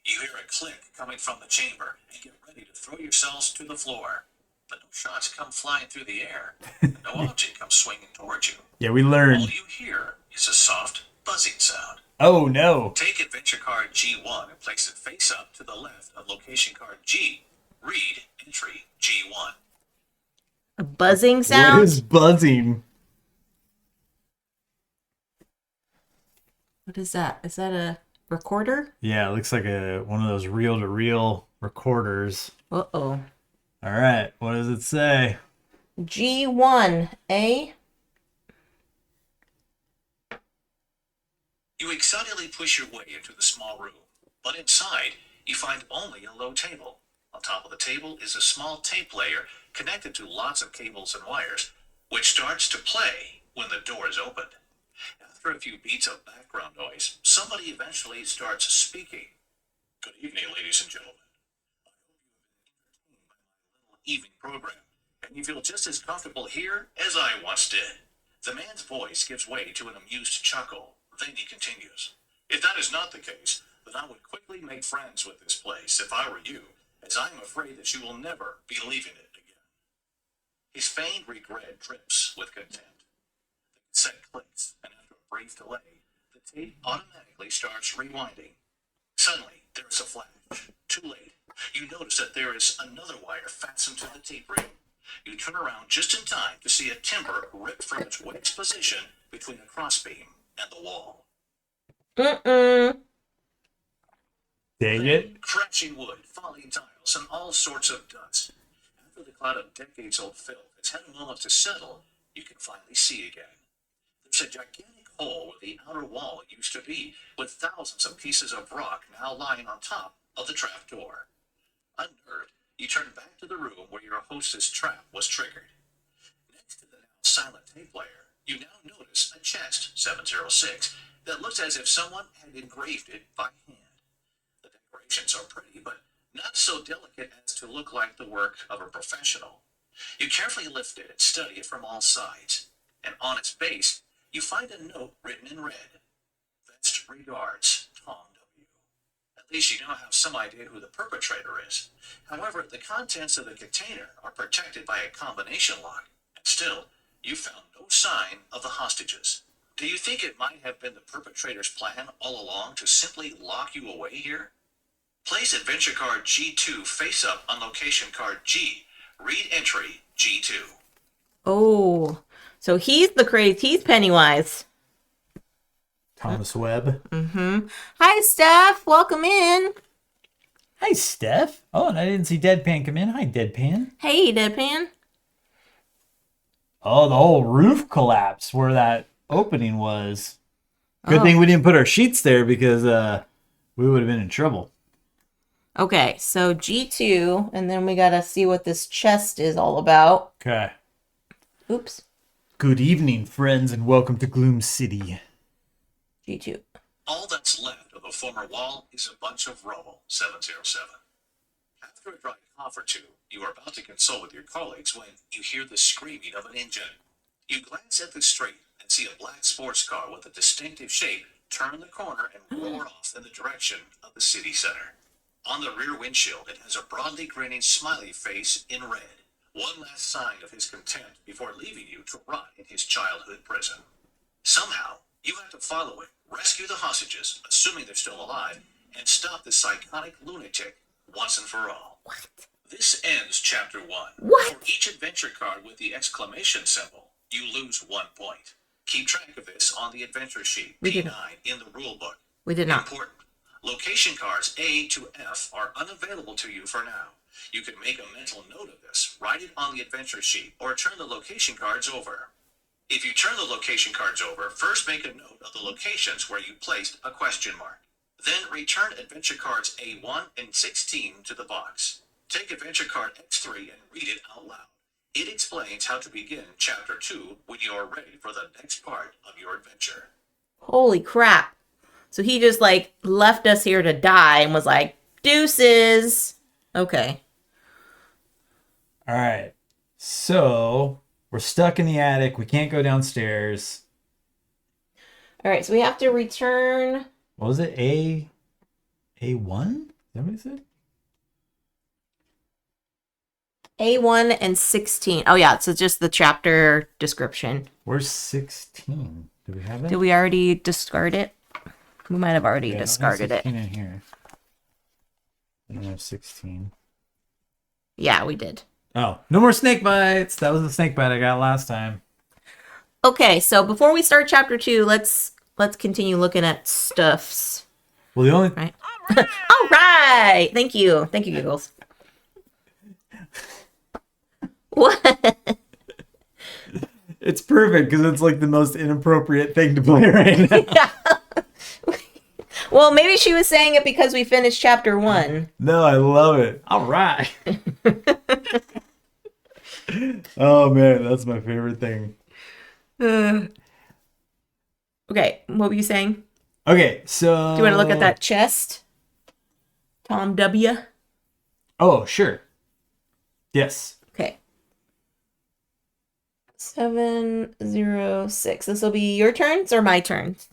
C: You hear a click coming from the chamber and get ready to throw yourselves to the floor. But no shots come flying through the air. No object comes swinging towards you.
B: Yeah, we
C: All
B: learned.
C: you hear is a soft, buzzing sound.
B: Oh no.
C: Take adventure card G1 and place it face up to the left of location card G. Read entry G1.
A: A buzzing
B: What
A: sound?
B: is buzzing?
A: What is that? Is that a recorder?
B: Yeah, it looks like one of those reel-to-reel recorders.
A: Uh-oh.
B: All right, what does it say?
A: G1, A?
C: You excitedly push your way into the small room, but inside you find only a low table. On top of the table is a small tape player connected to lots of cables and wires, which starts to play when the door is opened. After a few beats of background noise, somebody eventually starts speaking. Good evening, ladies and gentlemen. I hope you have been entertained by my little evening program, and you feel just as comfortable here as I once did. The man's voice gives way to an amused chuckle. Then he continues. If that is not the case, then I would quickly make friends with this place if I were you, as I am afraid that you will never be leaving it again. His feigned regret drips with contempt. The cassette clicks, and after a brief delay, the tape automatically starts rewinding. Suddenly, there is a flash. Too late. You notice that there is another wire fastened to the tape reel. You turn around just in time to see a timber ripped from its wax position between a crossbeam and the wall.
B: Dang it.
C: Crashing wood, falling tiles, and all sorts of dust. After the cloud of decades-old filth has had a moment to settle, you can finally see again. There's a gigantic hole where the outer wall used to be, with thousands of pieces of rock now lying on top of the trapdoor. Unnerved, you turn back to the room where your hostess trap was triggered. Next to the now silent tape player, you now notice a chest, 706, that looks as if someone had engraved it by hand. The decorations are pretty, but not so delicate as to look like the work of a professional. You carefully lift it and study it from all sides, and on its base, you find a note written in red. Best regards, Tom W. At least you now have some idea who the perpetrator is. However, the contents of the container are protected by a combination lock, and still, you found no sign of the hostages. Do you think it might have been the perpetrator's plan all along to simply lock you away here? Place adventure card G2 face up on location card G. Read entry G2.
A: Oh. So he's he's Pennywise.
B: Thomas Webb.
A: Hi, Steph. Welcome in.
B: Hi, Steph. Oh, and I didn't see Deadpan come in. Hi, Deadpan.
A: Hey, Deadpan.
B: Oh, the whole roof collapsed where that opening was. Good thing we didn't put our sheets there because we would have been in trouble.
A: Okay, so G2, and then we gotta see what this chest is all about.
B: Okay.
A: Oops.
B: Good evening, friends, and welcome to Gloom City.
A: G2.
C: All that's left of the former wall is a bunch of rubble, 707. After a dry cough or two, you are about to consult with your colleagues when you hear the screaming of an engine. You glance at the street and see a black sports car with a distinctive shape turn the corner and roar off in the direction of the city center. On the rear windshield, it has a broadly grinning smiley face in red. One last sign of his contempt before leaving you to rot in his childhood prison. Somehow, you have to follow it, rescue the hostages, assuming they're still alive, and stop the psychotic lunatic once and for all.
A: What?
C: This ends chapter 1.
A: What?
C: For each adventure card with the exclamation symbol, you lose 1 point. Keep track of this on the adventure sheet,
A: We
C: P9,
A: didn't.
C: in the rule book.
A: We did not.
C: Important. Location cards A to F are unavailable to you for now. You can make a mental note of this, write it on the adventure sheet, or turn the location cards over. If you turn the location cards over, first make a note of the locations where you placed a question mark. Then return adventure cards A1 and 16 to the box. Take adventure card X3 and read it out loud. It explains how to begin chapter 2 when you are ready for the next part of your adventure.
A: Holy crap. So he just like left us here to die and was like, deuces. Okay.
B: All right. So we're stuck in the attic. We can't go downstairs.
A: All right. So we have to return.
B: What was it? A1? Is that what he said?
A: A1 and 16. Oh, yeah. So just the chapter description.
B: Where's 16? Do we have it?
A: Did we already discard it? We might have already
B: Yeah, I don't have
A: discarded it.
B: 16 in here. I don't have 16.
A: Yeah, we did.
B: Oh, no more snake bites. That was the snake bite I got last time.
A: Okay, so before we start chapter 2, let's continue looking at stuffs.
B: Well, the only
A: Right? All right. Thank you. Thank you, Giggles. What?
B: it's perfect because it's like the most inappropriate thing to play right now.
A: Yeah. Well, maybe she was saying it because we finished chapter 1.
B: No, I love it. All right. Oh man, that's my favorite thing.
A: Okay, what were you saying?
B: Okay, so
A: Do you want to look at that chest? Tom W.
B: Oh, sure. Yes.
A: Okay. 706. This will be your turns or my turns?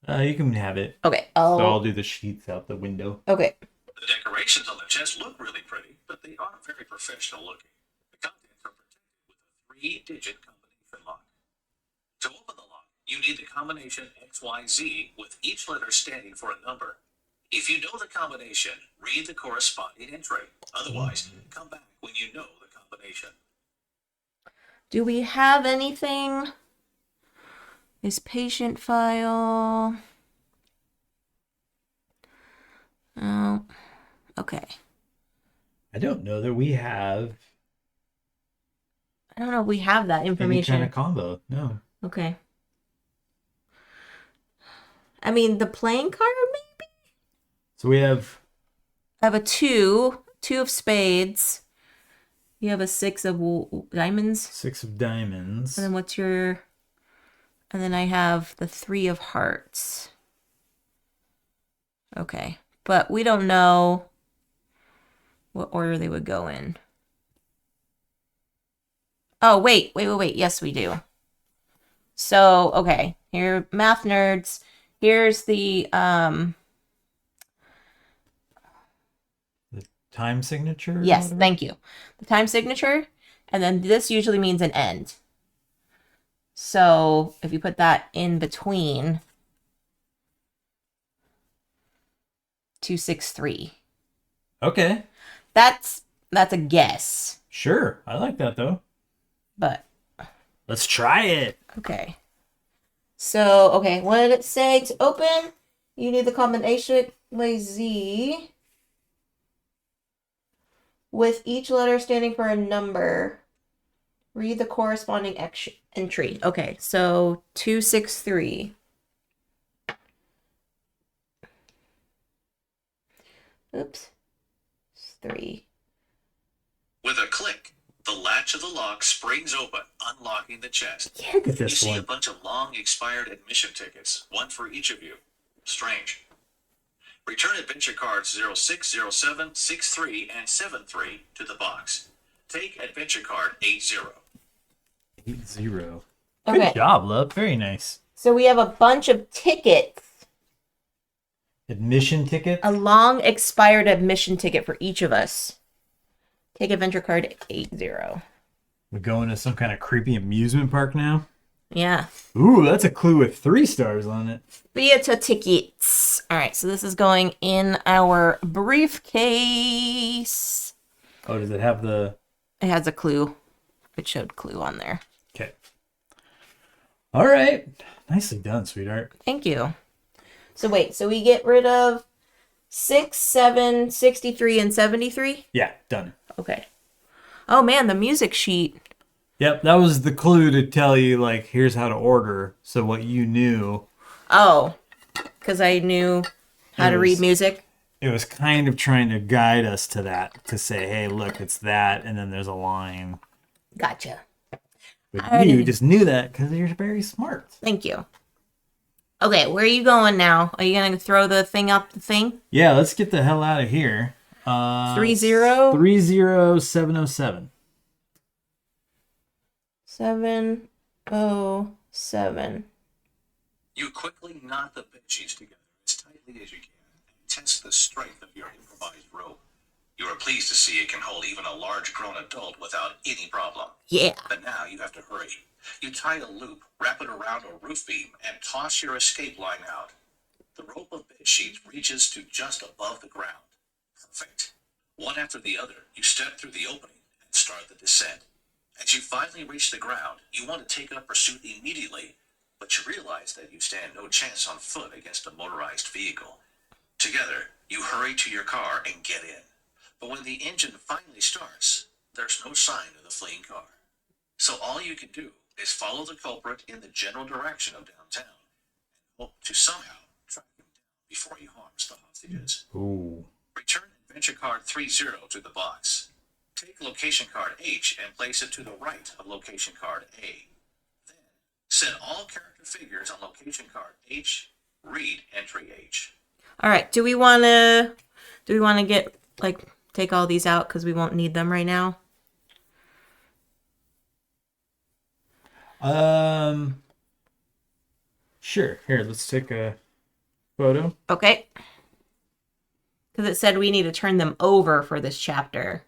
B: You can have it.
A: Okay.
B: So I'll do the sheets out the window.
A: Okay.
C: The decorations on the chest look really pretty, but they aren't very professional looking. The contents are protected with a 3-digit combination lock. To open the lock, you need the combination XYZ with each letter standing for a number. If you know the combination, read the corresponding entry. Otherwise, come back when you know the combination.
A: Do we have anything? Is patient file? Oh, okay.
B: I don't know that we have
A: I don't know if we have that
B: any
A: information.
B: kind of combo. No.
A: Okay. I mean, the playing card, maybe?
B: So we have
A: I have a 2 of spades. You have a 6 of diamonds.
B: 6 of diamonds.
A: And then what's your... And then I have the 3 of hearts. Okay. But we don't know what order they would go in. Oh, wait. Yes, we do. So, okay. Here, math nerds. Here's the
B: time signature? or
A: yes,
B: whatever?
A: thank you. The time signature. And then this usually means an end. So if you put that in between 263.
B: Okay.
A: That's a guess.
B: Sure. I like that though.
A: But
B: Let's try it.
A: okay. So okay, what did it say to open? You need the combination Z with each letter standing for a number. Read the corresponding entry. Okay, so 263. Oops. 3.
C: With a click, the latch of the lock springs open, unlocking the chest.
B: Look at
C: You
B: this
C: see a
B: one.
C: bunch of long expired admission tickets, one for each of you. Strange. Return adventure cards 06, 07, 63, and 73 to the box. Take adventure card 80.
B: 80. Good
A: Okay.
B: job, love. Very nice.
A: So we have a bunch of tickets.
B: Admission ticket.
A: A long expired admission ticket for each of us. Take adventure card 80.
B: We're going to some kind of creepy amusement park now.
A: Yeah.
B: Ooh, that's a clue with 3 stars on it.
A: Theater tickets. All right, so this is going in our briefcase.
B: Oh, does it have the...
A: It has a clue. It showed clue on there.
B: Okay. All right. Nicely done, sweetheart.
A: Thank you. So wait, so we get rid of 6, 7, 63, and 73?
B: Yeah, done.
A: Okay. Oh man, the music sheet.
B: Yep, that was the clue to tell you, like, here's how to order. So what you knew.
A: Oh, because I knew how to read music.
B: It was kind of trying to guide us to that, to say, hey, look, it's that, and then there's a line.
A: Gotcha.
B: But you just knew that because you're very smart.
A: Thank you. Okay, where are you going now? Are you going to throw the thing up the thing?
B: Yeah, let's get the hell out of here.
A: 30?
B: 30707.
A: 707.
C: You quickly knot the bed sheets together as tightly as you can and test the strength of your improvised rope. You are pleased to see it can hold even a large grown adult without any problem.
A: Yeah.
C: But now you have to hurry. You tie a loop, wrap it around a roof beam, and toss your escape line out. The rope of bed sheets reaches to just above the ground. Perfect. One after the other, you step through the opening and start the descent. As you finally reach the ground, you want to take up pursuit immediately, but you realize that you stand no chance on foot against a motorized vehicle. Together, you hurry to your car and get in. But when the engine finally starts, there's no sign of the fleeing car. So all you can do is follow the culprit in the general direction of downtown and hope to somehow track him down before he harms the hostages.
B: Ooh.
C: Return adventure card 30 to the box. Take location card H and place it to the right of location card A. Then, set all character figures on location card H, read entry H.
A: All right, do we want to get, like, take all these out because we won't need them right now?
B: Sure. Here, let's take a photo.
A: Okay. Because it said we need to turn them over for this chapter.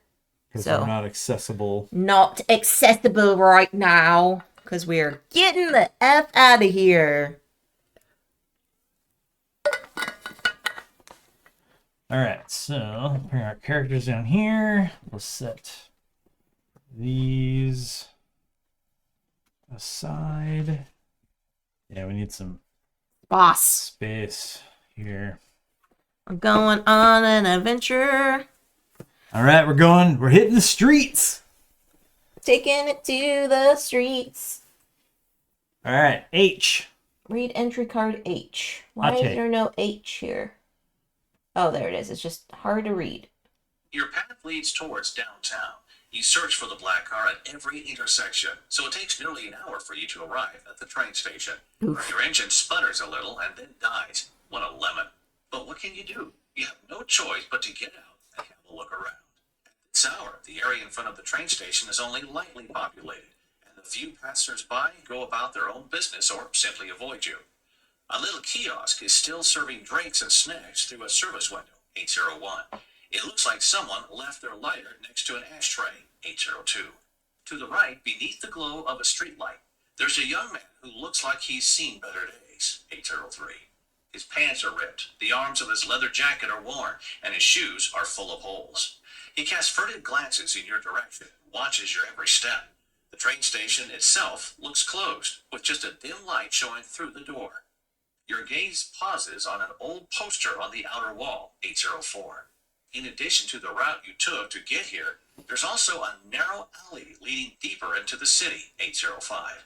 B: Because
A: So-
B: they're not accessible.
A: Not accessible right now because we're getting the F out of here.
B: All right, so bring our characters down here. We'll set these aside. Yeah, we need some
A: Boss.
B: space here.
A: We're going on an adventure.
B: All right, we're hitting the streets.
A: Taking it to the streets.
B: All right, H.
A: Read entry card H. Why is
B: Okay.
A: there no H here? Oh, there it is. It's just hard to read.
C: Your path leads towards downtown. You search for the black car at every intersection, so it takes nearly an hour for you to arrive at the train station.
A: Oof.
C: Your engine sputters a little and then dies. What a lemon. But what can you do? You have no choice but to get out and have a look around. At this hour, the area in front of the train station is only lightly populated, and the few passers-by go about their own business or simply avoid you. A little kiosk is still serving drinks and snacks through a service window, 801. It looks like someone left their lighter next to an ashtray, 802. To the right, beneath the glow of a streetlight, there's a young man who looks like he's seen better days, 803. His pants are ripped, the arms of his leather jacket are worn, and his shoes are full of holes. He casts furtive glances in your direction and watches your every step. The train station itself looks closed, with just a dim light showing through the door. Your gaze pauses on an old poster on the outer wall, 804. In addition to the route you took to get here, there's also a narrow alley leading deeper into the city, 805.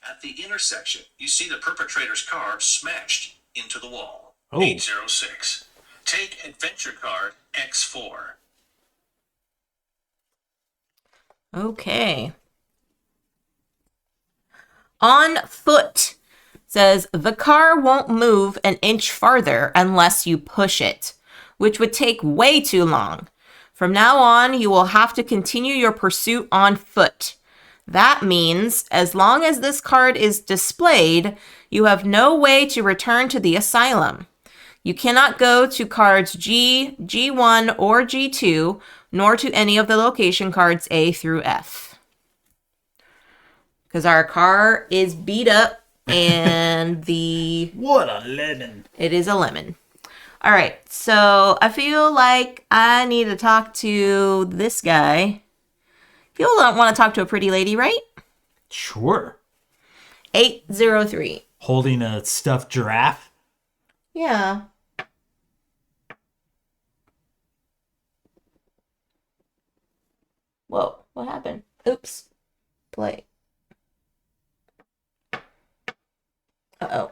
C: At the intersection, you see the perpetrator's car smashed into the wall,
B: Oh.
C: 806. Take adventure card X4.
A: Okay. On foot. says the car won't move an inch farther unless you push it, which would take way too long. From now on, you will have to continue your pursuit on foot. That means, as long as this card is displayed, you have no way to return to the asylum. You cannot go to cards G, G1, or G2, nor to any of the location cards A through F. Because our car is beat up and
B: What a lemon.
A: it is a lemon. All right, so I feel like I need to talk to this guy. People don't want to talk to a pretty lady, right?
B: Sure.
A: 803.
B: Holding a stuffed giraffe.
A: Yeah. Whoa, what happened? Oops. Play. Uh-oh.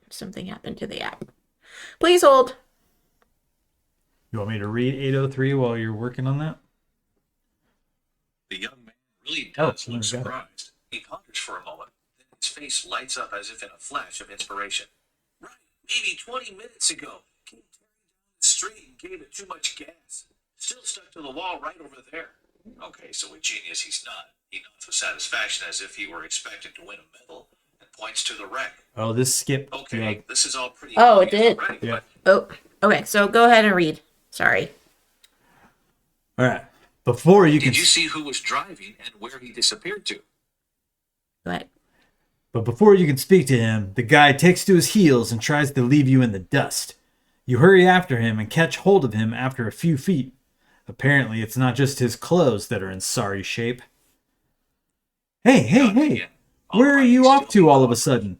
A: Something happened to the app. Please hold.
B: You want me to read 803 while you're working on that?
C: The young man really does
B: Oh,
C: look
B: there we go.
C: surprised. He ponders for a moment, then his face lights up as if in a flash of inspiration. Right, maybe 20 minutes ago. Came tearing down the street and gave it too much gas. Still stuck to the wall right over there. Okay, so a genius he's not. He nods with satisfaction as if he were expected to win a medal and points to the wreck.
B: Oh, this skipped.
C: Okay, this is all pretty
A: Oh, it
C: obvious
A: did?
C: already,
B: Yeah.
A: Oh, okay, so go ahead and read. Sorry.
B: All right. Before you can
C: Did you see who was driving and where he disappeared to?
A: Go ahead.
B: But before you can speak to him, the guy takes to his heels and tries to leave you in the dust. You hurry after him and catch hold of him after a few feet. Apparently, it's not just his clothes that are in sorry shape. Hey, where are you off to all of a sudden?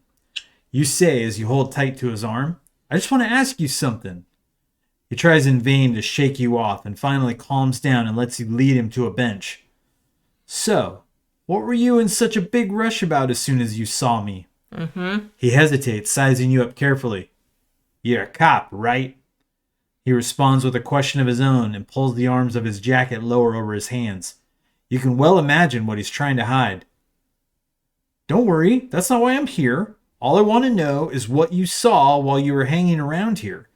B: You say as you hold tight to his arm. I just want to ask you something. He tries in vain to shake you off and finally calms down and lets you lead him to a bench. So, what were you in such a big rush about as soon as you saw me? He hesitates, sizing you up carefully. You're a cop, right? He responds with a question of his own and pulls the arms of his jacket lower over his hands. You can well imagine what he's trying to hide. Don't worry, that's not why I'm here. All I want to know is what you saw while you were hanging around here.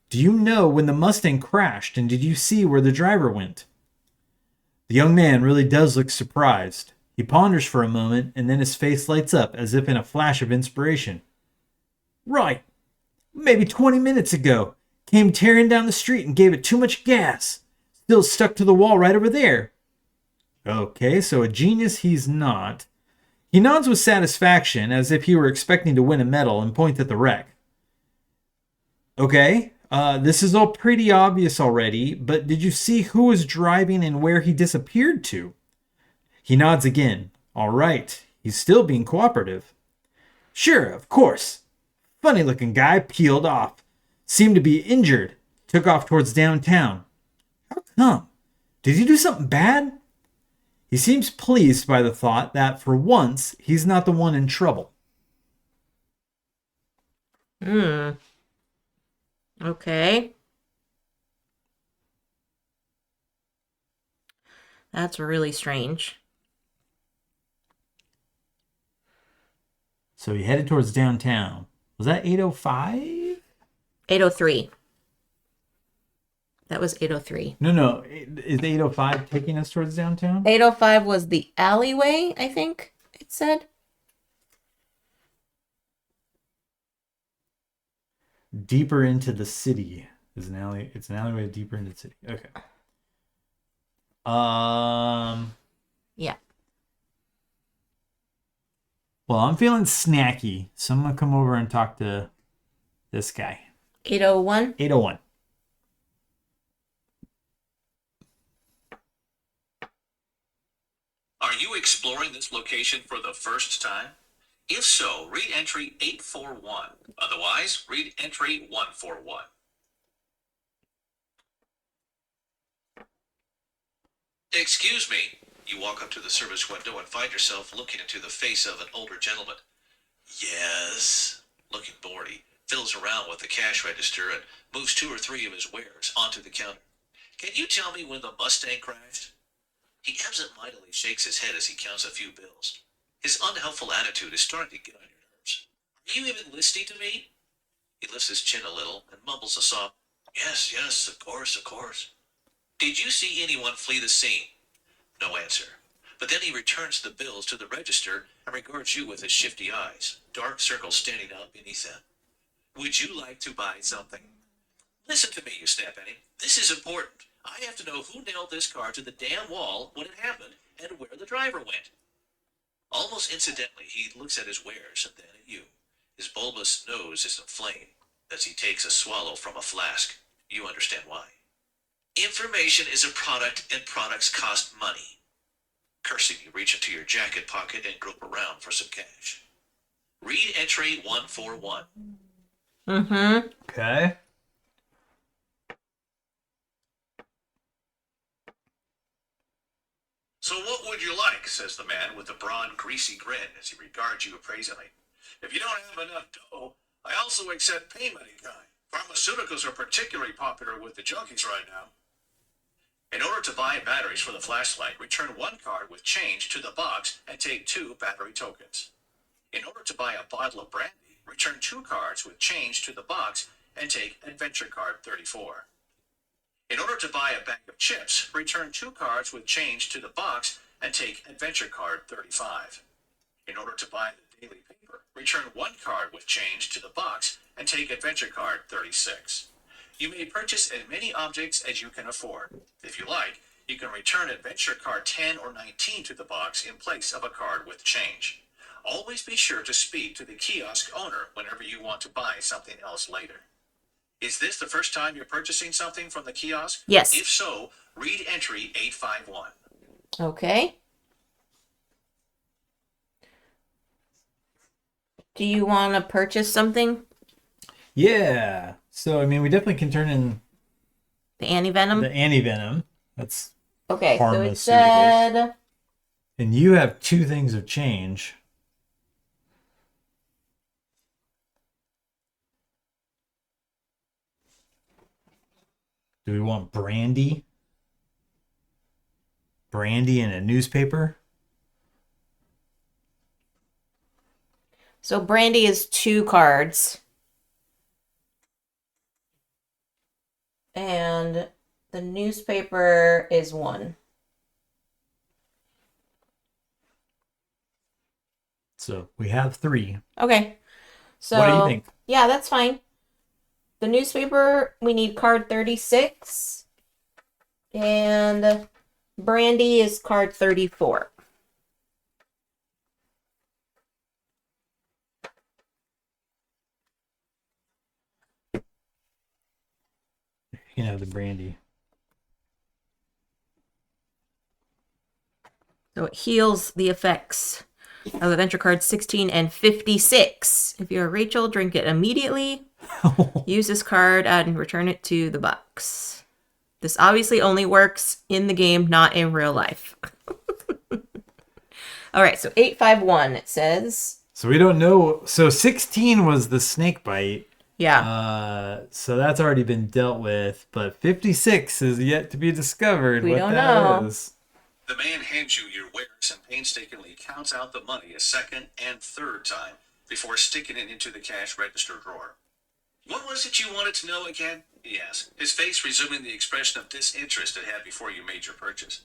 B: Do you know when the Mustang crashed, and did you see where the driver went? The young man really does look surprised. He ponders for a moment, and then his face lights up as if in a flash of inspiration. Right. Maybe 20 minutes ago. Came tearing down the street and gave it too much gas. Still stuck to the wall right over there. Okay, so a genius he's not. He nods with satisfaction as if he were expecting to win a medal and points at the wreck. Okay, this is all pretty obvious already, but did you see who was driving and where he disappeared to? He nods again. All right, he's still being cooperative. Sure, of course. Funny looking guy, peeled off. Seemed to be injured. Took off towards downtown. How come? Did he do something bad? He seems pleased by the thought that, for once, he's not the one in trouble.
A: Okay. That's really strange.
B: So he headed towards downtown. Was that 805?
A: 803. That was 803.
B: No. Is 805 taking us towards downtown?
A: 805 was the alleyway, I think it said.
B: Deeper into the city is an alley. It's an alleyway deeper into the city. Okay.
A: Yeah.
B: Well, I'm feeling snacky, so I'm gonna come over and talk to this guy.
A: 801.
B: 801.
C: Are you exploring this location for the first time? If so, read entry 841. Otherwise, read entry 141. Excuse me. You walk up to the service window and find yourself looking into the face of an older gentleman. Yes. Looking bored, he fiddles around with the cash register and moves 2 or 3 of his wares onto the counter. Can you tell me when the Mustang crashed? He absent-mindedly shakes his head as he counts a few bills. His unhelpful attitude is starting to get on your nerves. Are you even listening to me? He lifts his chin a little and mumbles a sob. Yes, yes, of course, of course. Did you see anyone flee the scene? No answer. But then he returns the bills to the register and regards you with his shifty eyes, dark circles standing out beneath them. Would you like to buy something? Listen to me, you snap at him. This is important. I have to know who nailed this car to the damn wall when it happened and where the driver went. Almost incidentally, he looks at his wares and then at you. His bulbous nose is aflame as he takes a swallow from a flask. You understand why. Information is a product and products cost money. Cursing, you reach into your jacket pocket and grope around for some cash. Read entry 141.
A: Mm-hmm.
B: Okay.
C: So what would you like, says the man with a broad, greasy grin as he regards you appraisingly. If you don't have enough dough, I also accept payment in kind. Pharmaceuticals are particularly popular with the junkies right now. In order to buy batteries for the flashlight, return one card with change to the box and take 2 battery tokens. In order to buy a bottle of brandy, return 2 cards with change to the box and take adventure card 34. In order to buy a bag of chips, return 2 cards with change to the box and take adventure card 35. In order to buy the daily paper, return 1 card with change to the box and take adventure card 36. You may purchase as many objects as you can afford. If you like, you can return adventure card 10 or 19 to the box in place of a card with change. Always be sure to speak to the kiosk owner whenever you want to buy something else later. Is this the first time you're purchasing something from the kiosk?
A: Yes.
C: If so, read entry 851.
A: Okay. Do you want to purchase something?
B: Yeah. So, I mean, we definitely can turn in
A: The anti-venom?
B: the anti-venom. That's
A: Okay, so it
B: pharmaceuticals.
A: said...
B: And you have 2 things of change. Do we want brandy? Brandy and a newspaper?
A: So brandy is 2 cards. And the newspaper is 1.
B: So we have 3.
A: Okay. So
B: What do you think?
A: Yeah, that's fine. The newspaper, we need card 36. And brandy is card 34.
B: You can have the brandy.
A: So it heals the effects of adventure cards 16 and 56. If you're Rachel, drink it immediately. Use this card and return it to the box. This obviously only works in the game, not in real life. All right, so 851 it says.
B: So we don't know. So 16 was the snake bite.
A: Yeah.
B: So that's already been dealt with, but 56 is yet to be discovered.
A: We
B: what
A: don't
B: that
A: know.
B: is.
C: The man hands you your wares and painstakingly counts out the money a second and third time before sticking it into the cash register drawer. What was it you wanted to know again? He asked, his face resuming the expression of disinterest it had before you made your purchase.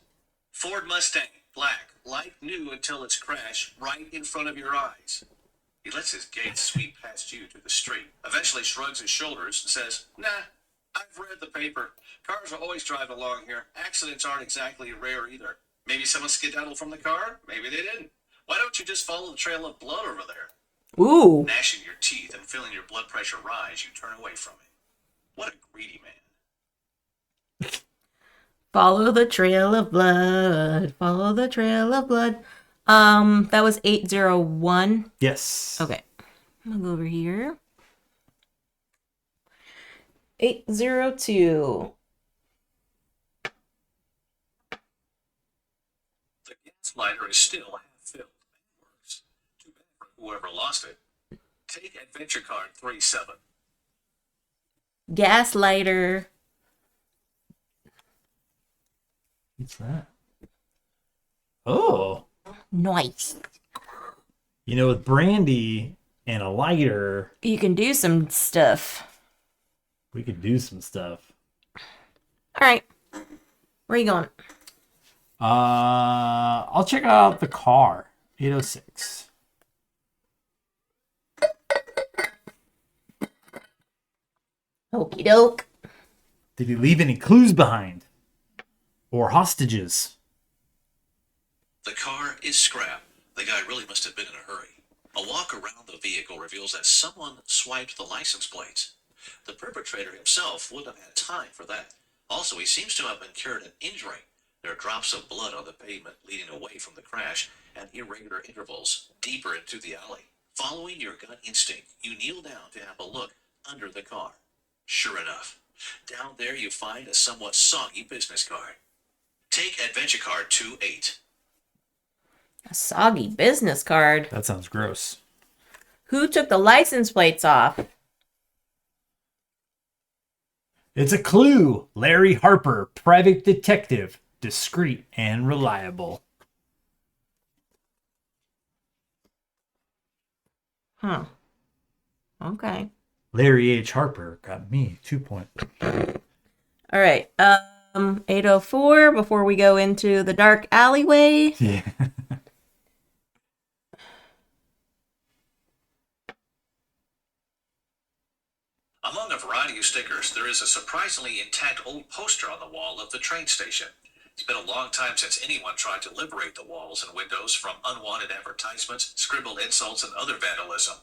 C: Ford Mustang, black, like new until its crash, right in front of your eyes. He lets his gaze sweep past you to the street, eventually shrugs his shoulders and says, Nah, I've read the paper. Cars are always driving along here. Accidents aren't exactly rare either. Maybe someone skedaddled from the car. Maybe they didn't. Why don't you just follow the trail of blood over there?
A: Ooh.
C: Gnashing your teeth and feeling your blood pressure rise, you turn away from him. What a greedy man.
A: Follow the trail of blood. Follow the trail of blood. That was 801.
B: Yes.
A: Okay. I'm gonna go over here. 802.
C: The gas lighter is still half filled. Works. Too bad for whoever lost it. Take adventure card 37.
A: Gaslighter.
B: What's that? Oh.
A: Nice.
B: You know, with brandy, and a lighter,
A: You can do some stuff.
B: we could do some stuff.
A: All right. Where are you going?
B: I'll check out the car. 806.
A: Okie doke.
B: Did he leave any clues behind? Or hostages?
C: The car is scrap. The guy really must have been in a hurry. A walk around the vehicle reveals that someone swiped the license plates. The perpetrator himself wouldn't have had time for that. Also, he seems to have incurred an injury. There are drops of blood on the pavement leading away from the crash at irregular intervals deeper into the alley. Following your gut instinct, you kneel down to have a look under the car. Sure enough, down there you find a somewhat soggy business card. Take adventure card 28.
A: A soggy business card.
B: That sounds gross.
A: Who took the license plates off?
B: It's a clue. Larry Harper, private detective, discreet and reliable.
A: Huh. Okay.
B: Larry H. Harper got me 2 points.
A: All right. 804 before we go into the dark alleyway.
B: Yeah.
C: Among a variety of stickers, there is a surprisingly intact old poster on the wall of the train station. It's been a long time since anyone tried to liberate the walls and windows from unwanted advertisements, scribbled insults, and other vandalism.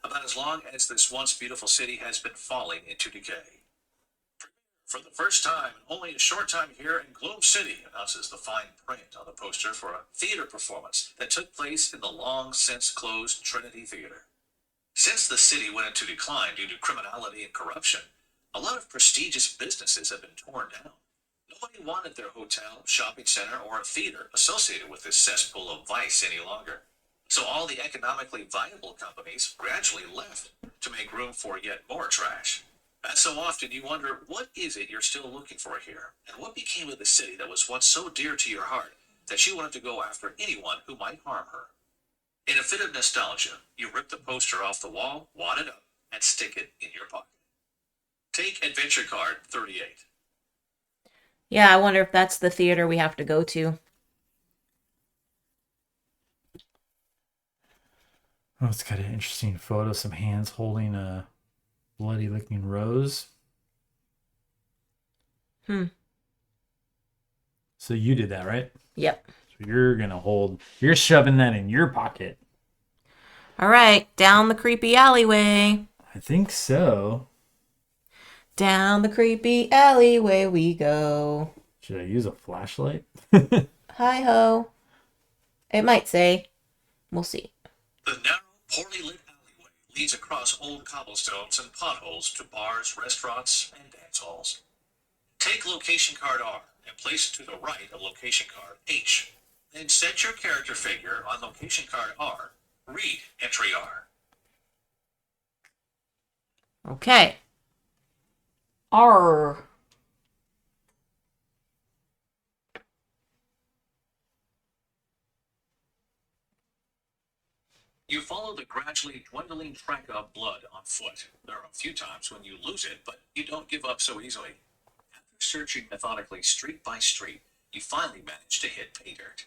C: About as long as this once beautiful city has been falling into decay. For the first time, and only a short time here in Gloom City, announces the fine print on the poster for a theater performance that took place in the long since closed Trinity Theater. Since the city went into decline due to criminality and corruption, a lot of prestigious businesses have been torn down. Nobody wanted their hotel, shopping center, or theater associated with this cesspool of vice any longer. So all the economically viable companies gradually left to make room for yet more trash. And so often you wonder, what is it you're still looking for here? And what became of the city that was once so dear to your heart that you wanted to go after anyone who might harm her? In a fit of nostalgia, you rip the poster off the wall, wad it up, and stick it in your pocket. Take adventure card 38.
A: Yeah, I wonder if that's the theater we have to go to.
B: Oh, it's got an interesting photo. Some hands holding a bloody looking rose. So you did that, right?
A: Yep.
B: So you're shoving that in your pocket.
A: All right, down the creepy alleyway.
B: I think so.
A: Down the creepy alleyway we go.
B: Should I use a flashlight?
A: Hi ho. It might say. We'll see.
C: The narrow, poorly lit alleyway leads across old cobblestones and potholes to bars, restaurants, and dance halls. Take location card R and place it to the right of location card H. Then set your character figure on location card R. Read entry R.
A: Okay. R.
C: You follow the gradually dwindling track of blood on foot. There are a few times when you lose it, but you don't give up so easily. After searching methodically street by street, you finally manage to hit pay dirt.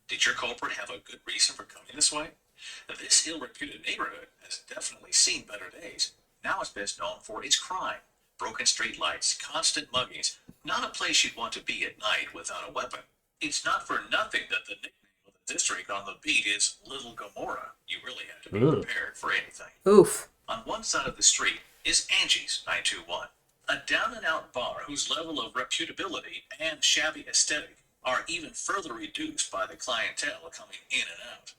C: Did your culprit have a good reason for coming this way? This ill-reputed neighborhood has definitely seen better days. Now it's best known for its crime. Broken street lights, constant muggings, not a place you'd want to be at night without a weapon. It's not for nothing that the nickname of the district on the beat is Little Gomorrah. You really have to be prepared for anything.
A: Oof.
C: On one side of the street is Angie's 921, a down-and-out bar whose level of reputability and shabby aesthetic are even further reduced by the clientele coming in and out.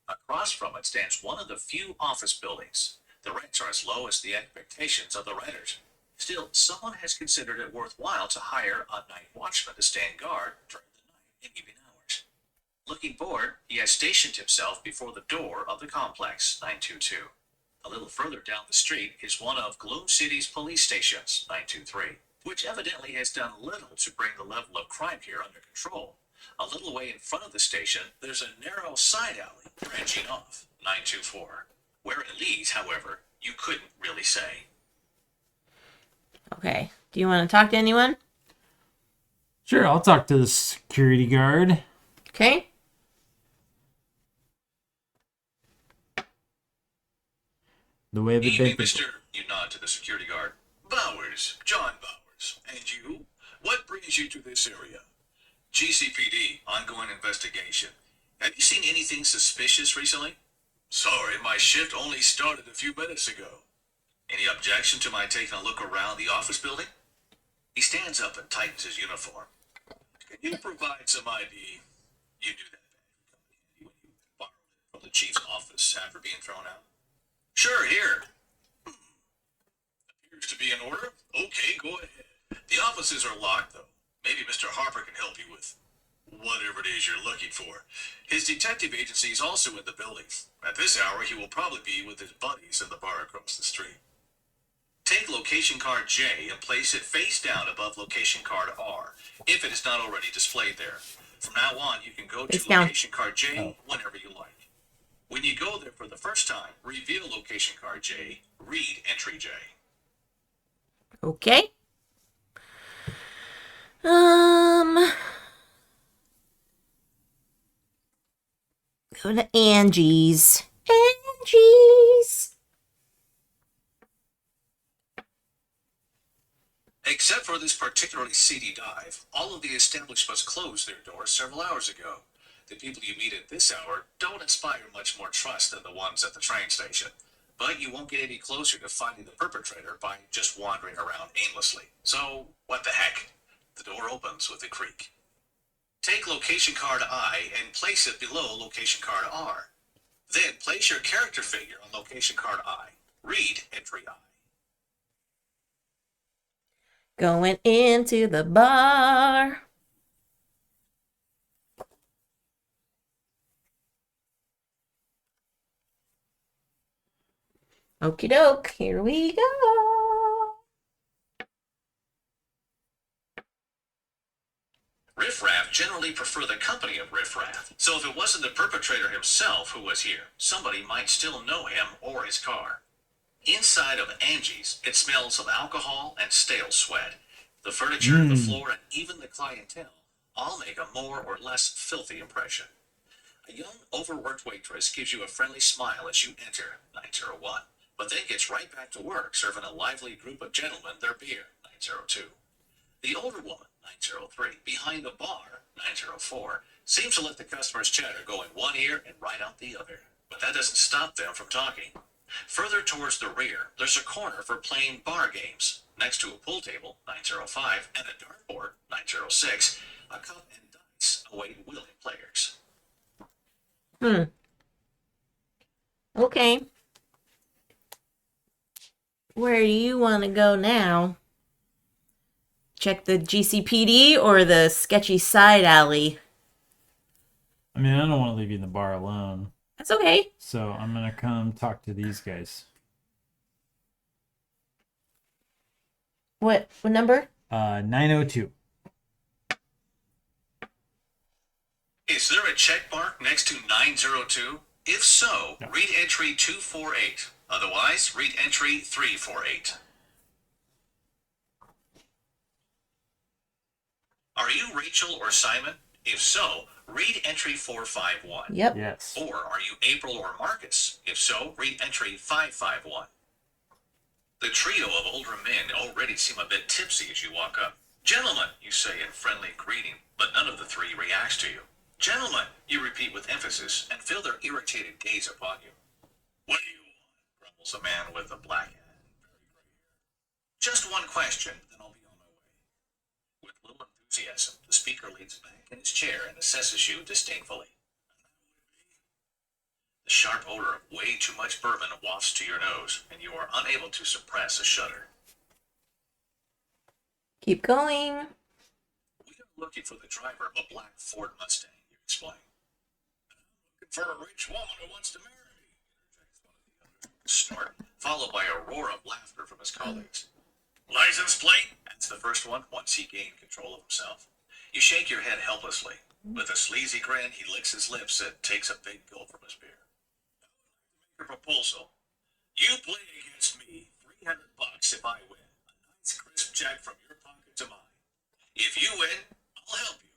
C: Across from it stands one of the few office buildings. The rents are as low as the expectations of the renters. Still, someone has considered it worthwhile to hire a night watchman to stand guard during the night and evening hours. Looking bored, he has stationed himself before the door of the complex, 922. A little further down the street is one of Gloom City's police stations, 923, which evidently has done little to bring the level of crime here under control. A little way in front of the station, there's a narrow side alley branching off, 924. Where it leads, however, you couldn't really say.
A: Okay. Do you want to talk to anyone?
B: Sure, I'll talk to the security guard.
A: Okay.
B: The way that
C: Evening,
B: they...
C: mister. You nod to the security guard. Bowers, John Bowers. And you? What brings you to this area? GCPD, ongoing investigation. Have you seen anything suspicious recently? Sorry, my shift only started a few minutes ago. Any objection to my taking a look around the office building? He stands up and tightens his uniform. Can you provide some ID? You do that when you borrowed it from the chief's office after being thrown out. Sure, here. Appears to be in order. Okay, go ahead. The offices are locked, though. Maybe Mr. Harper can help you with whatever it is you're looking for. His detective agency is also in the building. At this hour, he will probably be with his buddies in the bar across the street. Take location card J and place it face down above location card R, if it is not already displayed there. From now on, you can go
A: Face
C: to
A: down.
C: location card J whenever you like. When you go there for the first time, reveal location card J, read entry J.
A: Okay. Go to Angie's. Angie's.
C: Except for this particularly seedy dive, all of the establishments closed their doors several hours ago. The people you meet at this hour don't inspire much more trust than the ones at the train station. But you won't get any closer to finding the perpetrator by just wandering around aimlessly. So, what the heck? The door opens with a creak. Take location card I and place it below location card R. Then place your character figure on location card I. Read entry I.
A: Going into the bar. Okie doke, here we go.
C: Riffraff generally prefer the company of riffraff, so if it wasn't the perpetrator himself who was here, somebody might still know him or his car. Inside of Angie's, it smells of alcohol and stale sweat. The furniture, the floor, and even the clientele all make a more or less filthy impression. A young, overworked waitress gives you a friendly smile as you enter 901, but then gets right back to work serving a lively group of gentlemen their beer 902. The older woman, 903, behind the bar, 904, seems to let the customers' chatter go in one ear and right out the other. But that doesn't stop them from talking. Further towards the rear, there's a corner for playing bar games. Next to a pool table, 905, and a dartboard, 906, a cup and dice await willing players.
A: Okay. Where do you want to go now? Check the GCPD or the sketchy side alley?
B: I mean, I don't want to leave you in the bar alone.
A: That's okay.
B: So I'm going to come talk to these guys.
A: What number?
B: 902.
C: Is there a check mark next to 902? If so,
B: No.
C: read entry 248. Otherwise, read entry 348. Are you Rachel or Simon? If so, read entry 451.
A: Yep.
B: Yes.
C: Or are you April or Marcus? If so, read entry 551. The trio of older men already seem a bit tipsy as you walk up. Gentlemen, you say in friendly greeting, but none of the three reacts to you. Gentlemen, you repeat with emphasis and feel their irritated gaze upon you. What do you want? Grumbles a man with a black hat and very gray hair. Just one question, then I'll be on my way. With little enthusiasm, the speaker leans back in his chair and assesses you disdainfully. The sharp odor of way too much bourbon wafts to your nose, and you are unable to suppress a shudder.
A: Keep going.
C: We are looking for the driver of a black Ford Mustang, you explain. I'm looking for a rich woman who wants to marry me, interjects one of the others. Snort, followed by a roar of laughter from his colleagues. License plate? That's the first one, once he gained control of himself. You shake your head helplessly. With a sleazy grin, he licks his lips and takes a big gulp from his beer. Your proposal. You play against me. $300 if I win. A nice crisp check from your pocket to mine. If you win, I'll help you.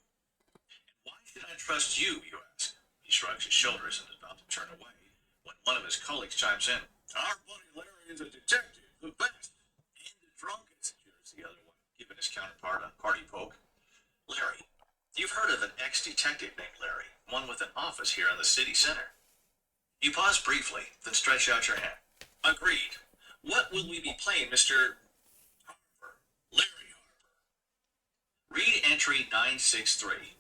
C: And why should I trust you, you ask? He shrugs his shoulders and is about to turn away when one of his colleagues chimes in. Our buddy Larry is a detective, the best, and the drunkest, jeers the other one, giving his counterpart a hearty poke. Larry, you've heard of an ex-detective named Larry, one with an office here in the city center. You pause briefly, then stretch out your hand. Agreed. What will we be playing, Mr. Harper? Larry Harper. Read entry 963.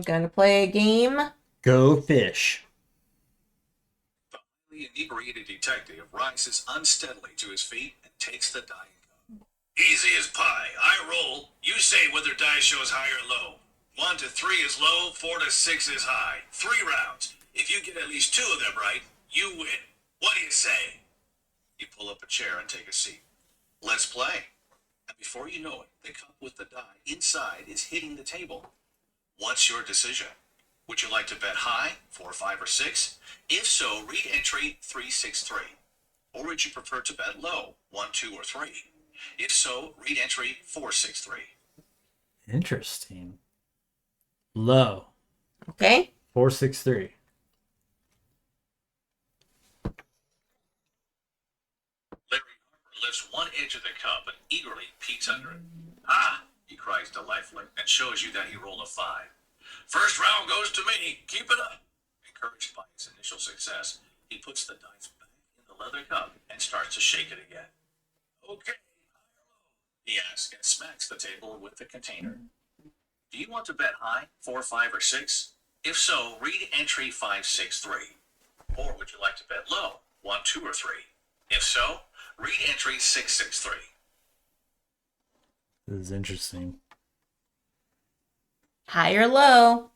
A: Gonna play a game.
B: Go fish.
C: The inebriated detective rises unsteadily to his feet and takes the dying cup. Easy as pie. I roll. You say whether die shows high or low. 1 to 3 is low, 4 to 6 is high. 3 rounds. If you get at least 2 of them right, you win. What do you say? You pull up a chair and take a seat. Let's play. And before you know it, the cup with the die inside is hitting the table. What's your decision? Would you like to bet high, 4, 5, or 6? If so, read entry 363. Or would you prefer to bet low, 1, 2, or 3? If so, read entry 463.
B: Interesting. Low.
A: Okay.
B: 463.
C: Larry Harper lifts one edge of the cup and eagerly peeks under it. Ah, he cries delightfully and shows you that he rolled a 5. First round goes to me. Keep it up. Encouraged by his initial success, he puts the dice back in the leather cup and starts to shake it again. Okay, he asks and smacks the table with the container. Do you want to bet high, 4, 5, or 6? If so, read entry 563. Or would you like to bet low, 1, 2, or 3? If so, read entry 663.
B: This is interesting.
A: High or low?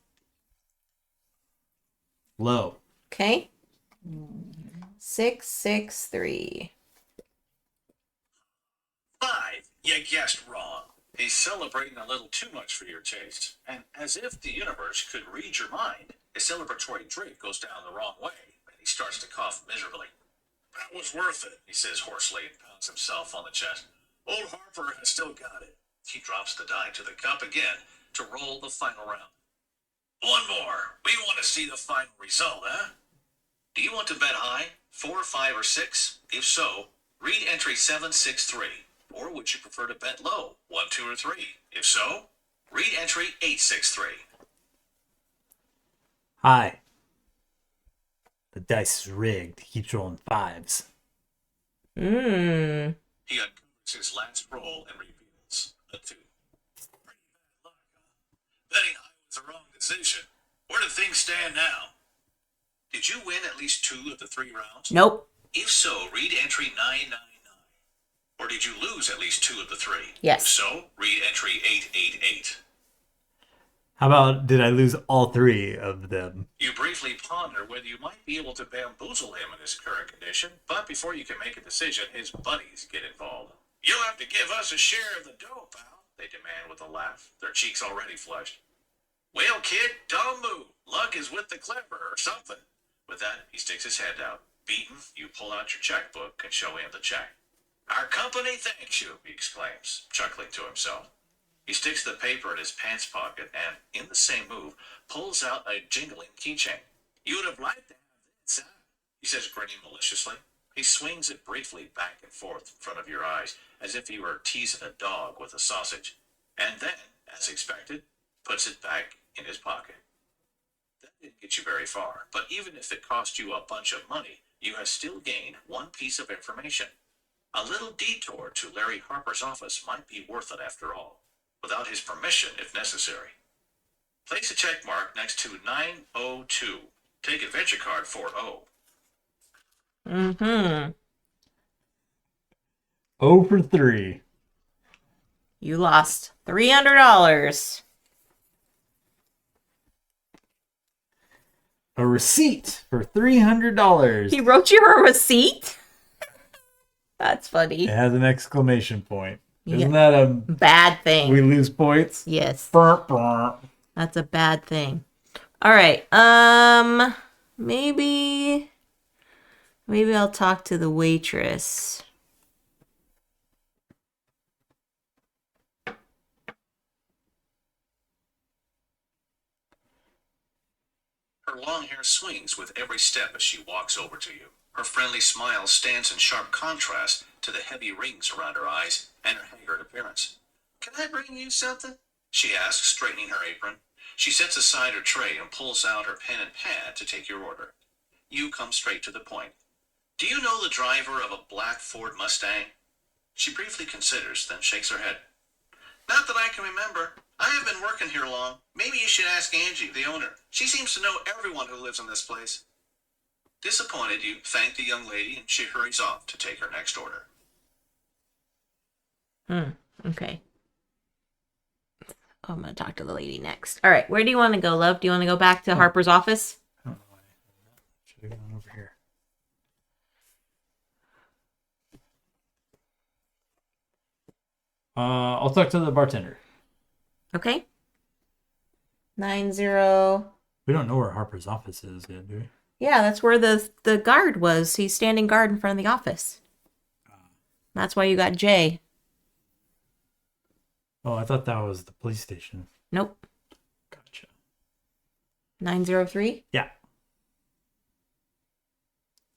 B: Low.
A: Okay. 663.
C: 5. You guessed wrong. He's celebrating a little too much for your taste. And as if the universe could read your mind, his celebratory drink goes down the wrong way, and he starts to cough miserably. That was worth it, he says hoarsely and pounds himself on the chest. Old Harper has still got it. He drops the die to the cup again to roll the final round. One more. We want to see the final result, huh? Do you want to bet high, 4, 5, or 6? If so, read entry 763. Or would you prefer to bet low, 1, 2, or 3? If so, read entry 863.
B: High. The dice is rigged. He keeps rolling 5s.
C: He uncovers his last roll and reveals a 2. Pretty bad luck, huh? Betting high was the wrong decision. Where do things stand now? Did you win at least 2 of the 3 rounds?
A: Nope.
C: If so, read entry 999. Or did you lose at least 2 of the 3?
A: Yes.
C: If so, read entry 888.
B: How about did I lose all 3 of them?
C: You briefly ponder whether you might be able to bamboozle him in his current condition, but before you can make a decision, his buddies get involved. You'll have to give us a share of the dough, pal, they demand with a laugh, their cheeks already flushed. Well, kid, don't move. Luck is with the clever or something. With that, he sticks his head out. Beaten, you pull out your checkbook and show him the check. Our company thanks you, he exclaims, chuckling to himself. He sticks the paper in his pants pocket and, in the same move, pulls out a jingling keychain. You'd have liked to have this, huh? He says, grinning maliciously. He swings it briefly back and forth in front of your eyes, as if he were teasing a dog with a sausage, and then, as expected, puts it back in his pocket. That didn't get you very far, but even if it cost you a bunch of money, you have still gained one piece of information. A little detour to Larry Harper's office might be worth it after all, without his permission if necessary. Place a check mark next to 902. Take adventure card 40.
B: 0 for 3.
A: You lost $300.
B: A receipt for $300.
A: He wrote you a receipt? That's funny.
B: It has an exclamation point.
A: Yeah.
B: Isn't that a
A: Bad thing.
B: we lose points?
A: Yes.
B: Burp, burp.
A: That's a bad thing. All right. Maybe I'll talk to the waitress.
C: Her long hair swings with every step as she walks over to you. Her friendly smile stands in sharp contrast to the heavy rings around her eyes and her haggard appearance. Can I bring you something? She asks, straightening her apron. She sets aside her tray and pulls out her pen and pad to take your order. You come straight to the point. Do you know the driver of a black Ford Mustang? She briefly considers, then shakes her head. Not that I can remember. I haven't been working here long. Maybe you should ask Angie, the owner. She seems to know everyone who lives in this place. Disappointed, you thank the young lady and she hurries off to take her next order.
A: Okay. Oh, I'm going to talk to the lady next. All right. Where do you want to go, love? Do you want to go back to Harper's office?
B: I don't know why. Should have gone over here. I'll talk to the bartender.
A: Okay. 90.
B: We don't know where Harper's office is yet, do we?
A: Yeah, that's where the guard was. He's standing guard in front of the office. That's why you got Jay.
B: Oh, I thought that was the police station.
A: Nope.
B: Gotcha.
A: 903?
B: Yeah.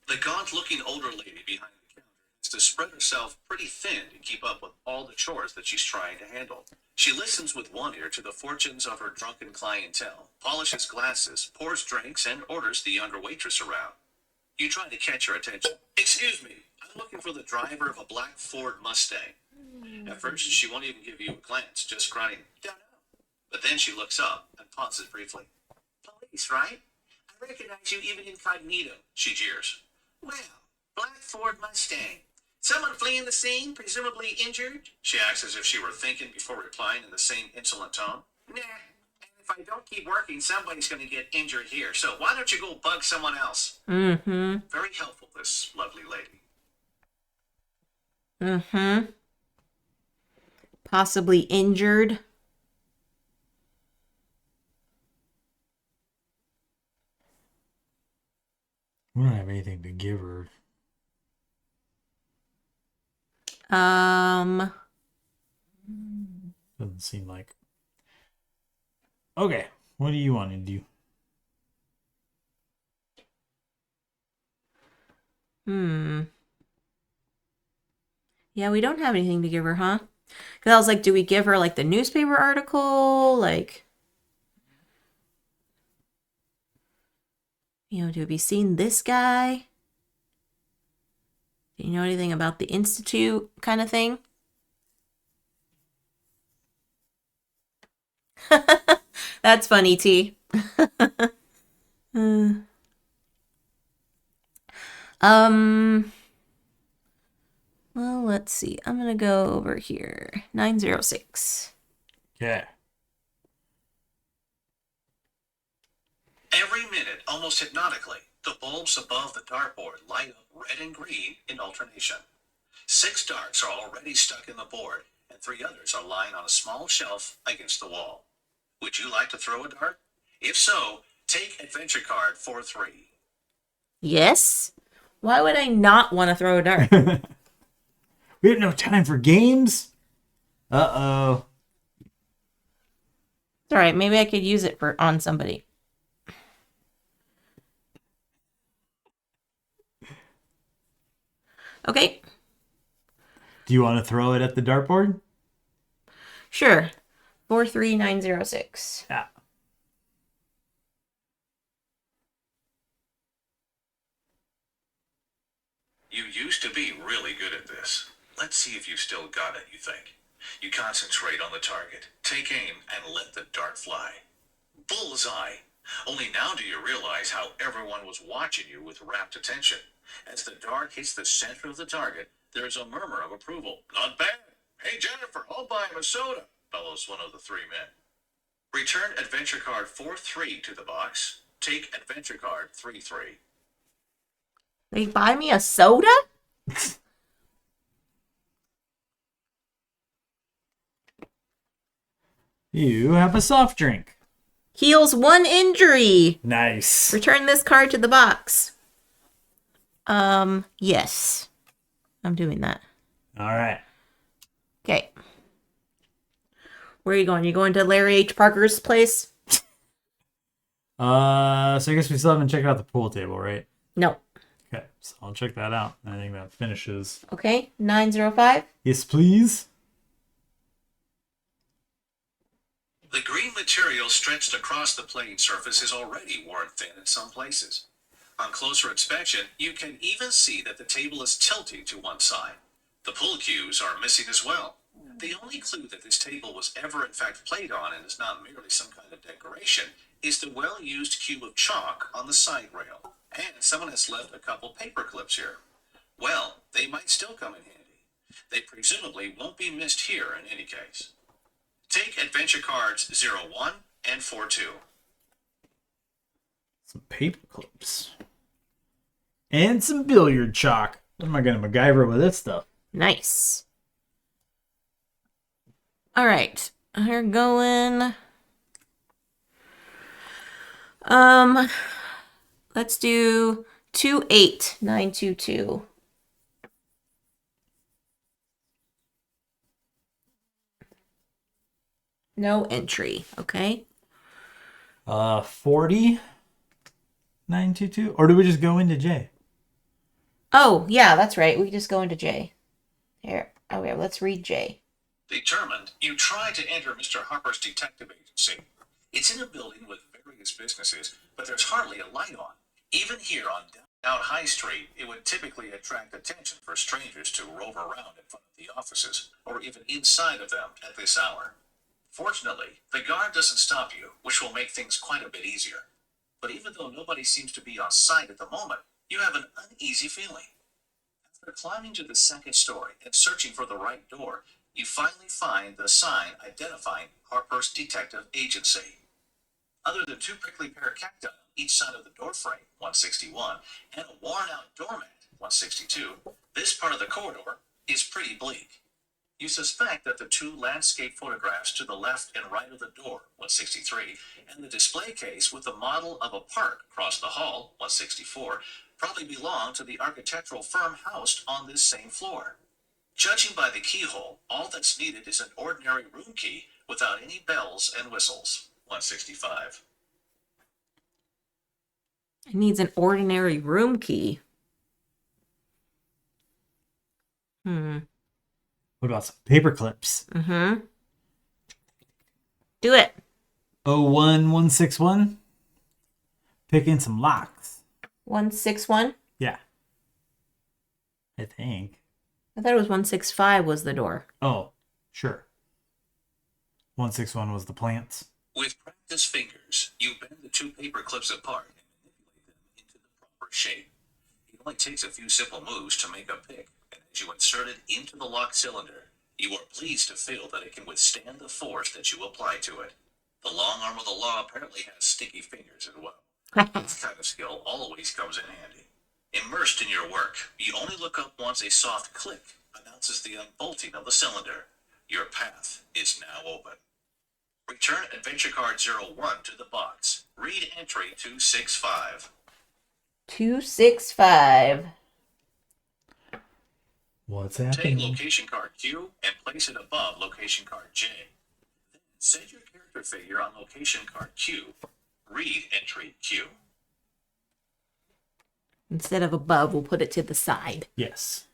C: The gaunt-looking older lady behind the counter has to spread herself pretty thin to keep up with all the chores that she's trying to handle. She listens with one ear to the fortunes of her drunken clientele, polishes glasses, pours drinks, and orders the younger waitress around. You try to catch her attention. Excuse me, I'm looking for the driver of a black Ford Mustang. At first, she won't even give you a glance, just grunting, don't know. But then she looks up and pauses briefly. Police, right? I recognize you even incognito, she jeers. Well, black Ford Mustang. Someone fleeing the scene, presumably injured? She acts as if she were thinking before replying in the same insolent tone. Nah, and if I don't keep working, somebody's going to get injured here, so why don't you go bug someone else?
A: Mm-hmm.
C: Very helpful, this lovely lady.
A: Mm-hmm. Possibly injured.
B: We don't have anything to give her. Doesn't seem like. Okay, what do you want to do?
A: Yeah, we don't have anything to give her, huh? Because I was like, do we give her like the newspaper article? Like, you know, have you seen this guy? Do you know anything about the Institute kind of thing? That's funny, T. Well, let's see. I'm gonna go over here. 906.
B: Yeah.
C: Every minute, almost hypnotically, the bulbs above the dartboard light up red and green in alternation. 6 darts are already stuck in the board, and 3 others are lying on a small shelf against the wall. Would you like to throw a dart? If so, take adventure card 43.
A: Yes? Why would I not want to throw a dart?
B: We have no time for games. Uh-oh.
A: It's all right. Maybe I could use it on somebody. Okay.
B: Do you want to throw it at the dartboard?
A: Sure. 43906.
B: Yeah.
C: You used to be really good at this. Let's see if you still got it, you think. You concentrate on the target, take aim, and let the dart fly. Bullseye! Only now do you realize how everyone was watching you with rapt attention. As the dart hits the center of the target, there's a murmur of approval. Not bad. Hey, Jennifer, I'll buy him a soda, bellows one of the 3 men. Return adventure card 43 to the box. Take adventure card 33.
A: They buy me a soda?
B: You have a soft drink.
A: Heals 1 injury.
B: Nice.
A: Return this card to the box. Yes. I'm doing that.
B: All right.
A: Okay. Where are you going? You going to Larry H. Parker's place?
B: So I guess we still haven't checked out the pool table, right?
A: No.
B: Okay, so I'll check that out. I think that finishes.
A: Okay. 905.
B: Yes, please.
C: The green material stretched across the playing surface is already worn thin in some places. On closer inspection, you can even see that the table is tilting to one side. The pool cues are missing as well. The only clue that this table was ever in fact played on and is not merely some kind of decoration is the well-used cube of chalk on the side rail. And someone has left a couple paper clips here. Well, they might still come in handy. They presumably won't be missed here in any case. Take adventure cards 01 and 42.
B: Some paper clips. And some billiard chalk. What am I going to MacGyver with this stuff?
A: Nice. All right. We're going. Let's do 28922. No entry. Okay.
B: 40 922, or do we just go into J?
A: Oh, yeah, that's right. We just go into J. Here. Okay, let's read J.
C: Determined, you try to enter Mr. Harper's detective agency. It's in a building with various businesses, but there's hardly a light on. Even here on downtown High Street, it would typically attract attention for strangers to rove around in front of the offices, or even inside of them at this hour. Fortunately, the guard doesn't stop you, which will make things quite a bit easier. But even though nobody seems to be on site at the moment, you have an uneasy feeling. After climbing to the second story and searching for the right door, you finally find the sign identifying Harper's Detective Agency. Other than 2 prickly pear cacti on each side of the doorframe, 161, and a worn-out doormat, 162, this part of the corridor is pretty bleak. You suspect that the 2 landscape photographs to the left and right of the door, 163, and the display case with the model of a park across the hall, 164, probably belong to the architectural firm housed on this same floor. Judging by the keyhole, all that's needed is an ordinary room key without any bells and whistles, 165.
A: It needs an ordinary room key.
B: What about some paper clips?
A: Mm-hmm. Do it.
B: 01161. Pick in some locks.
A: 161.
B: Yeah. I think.
A: I thought it was 165 was the door.
B: Oh, sure. 161 was the plants.
C: With practiced fingers, you bend the 2 paper clips apart and manipulate them into the proper shape. It only takes a few simple moves to make a pick, and as you insert it into the locked cylinder, you are pleased to feel that it can withstand the force that you apply to it. The long arm of the law apparently has sticky fingers as well. This kind of skill always comes in handy. Immersed in your work, you only look up once a soft click announces the unbolting of the cylinder. Your path is now open. Return adventure card 01 to the box. Read entry 265.
A: 265.
B: What's
C: Take
B: happening?
C: location card Q and place it above location card J. Then set your character figure on location card Q. Read entry Q.
A: Instead of above, we'll put it to the side.
B: Yes.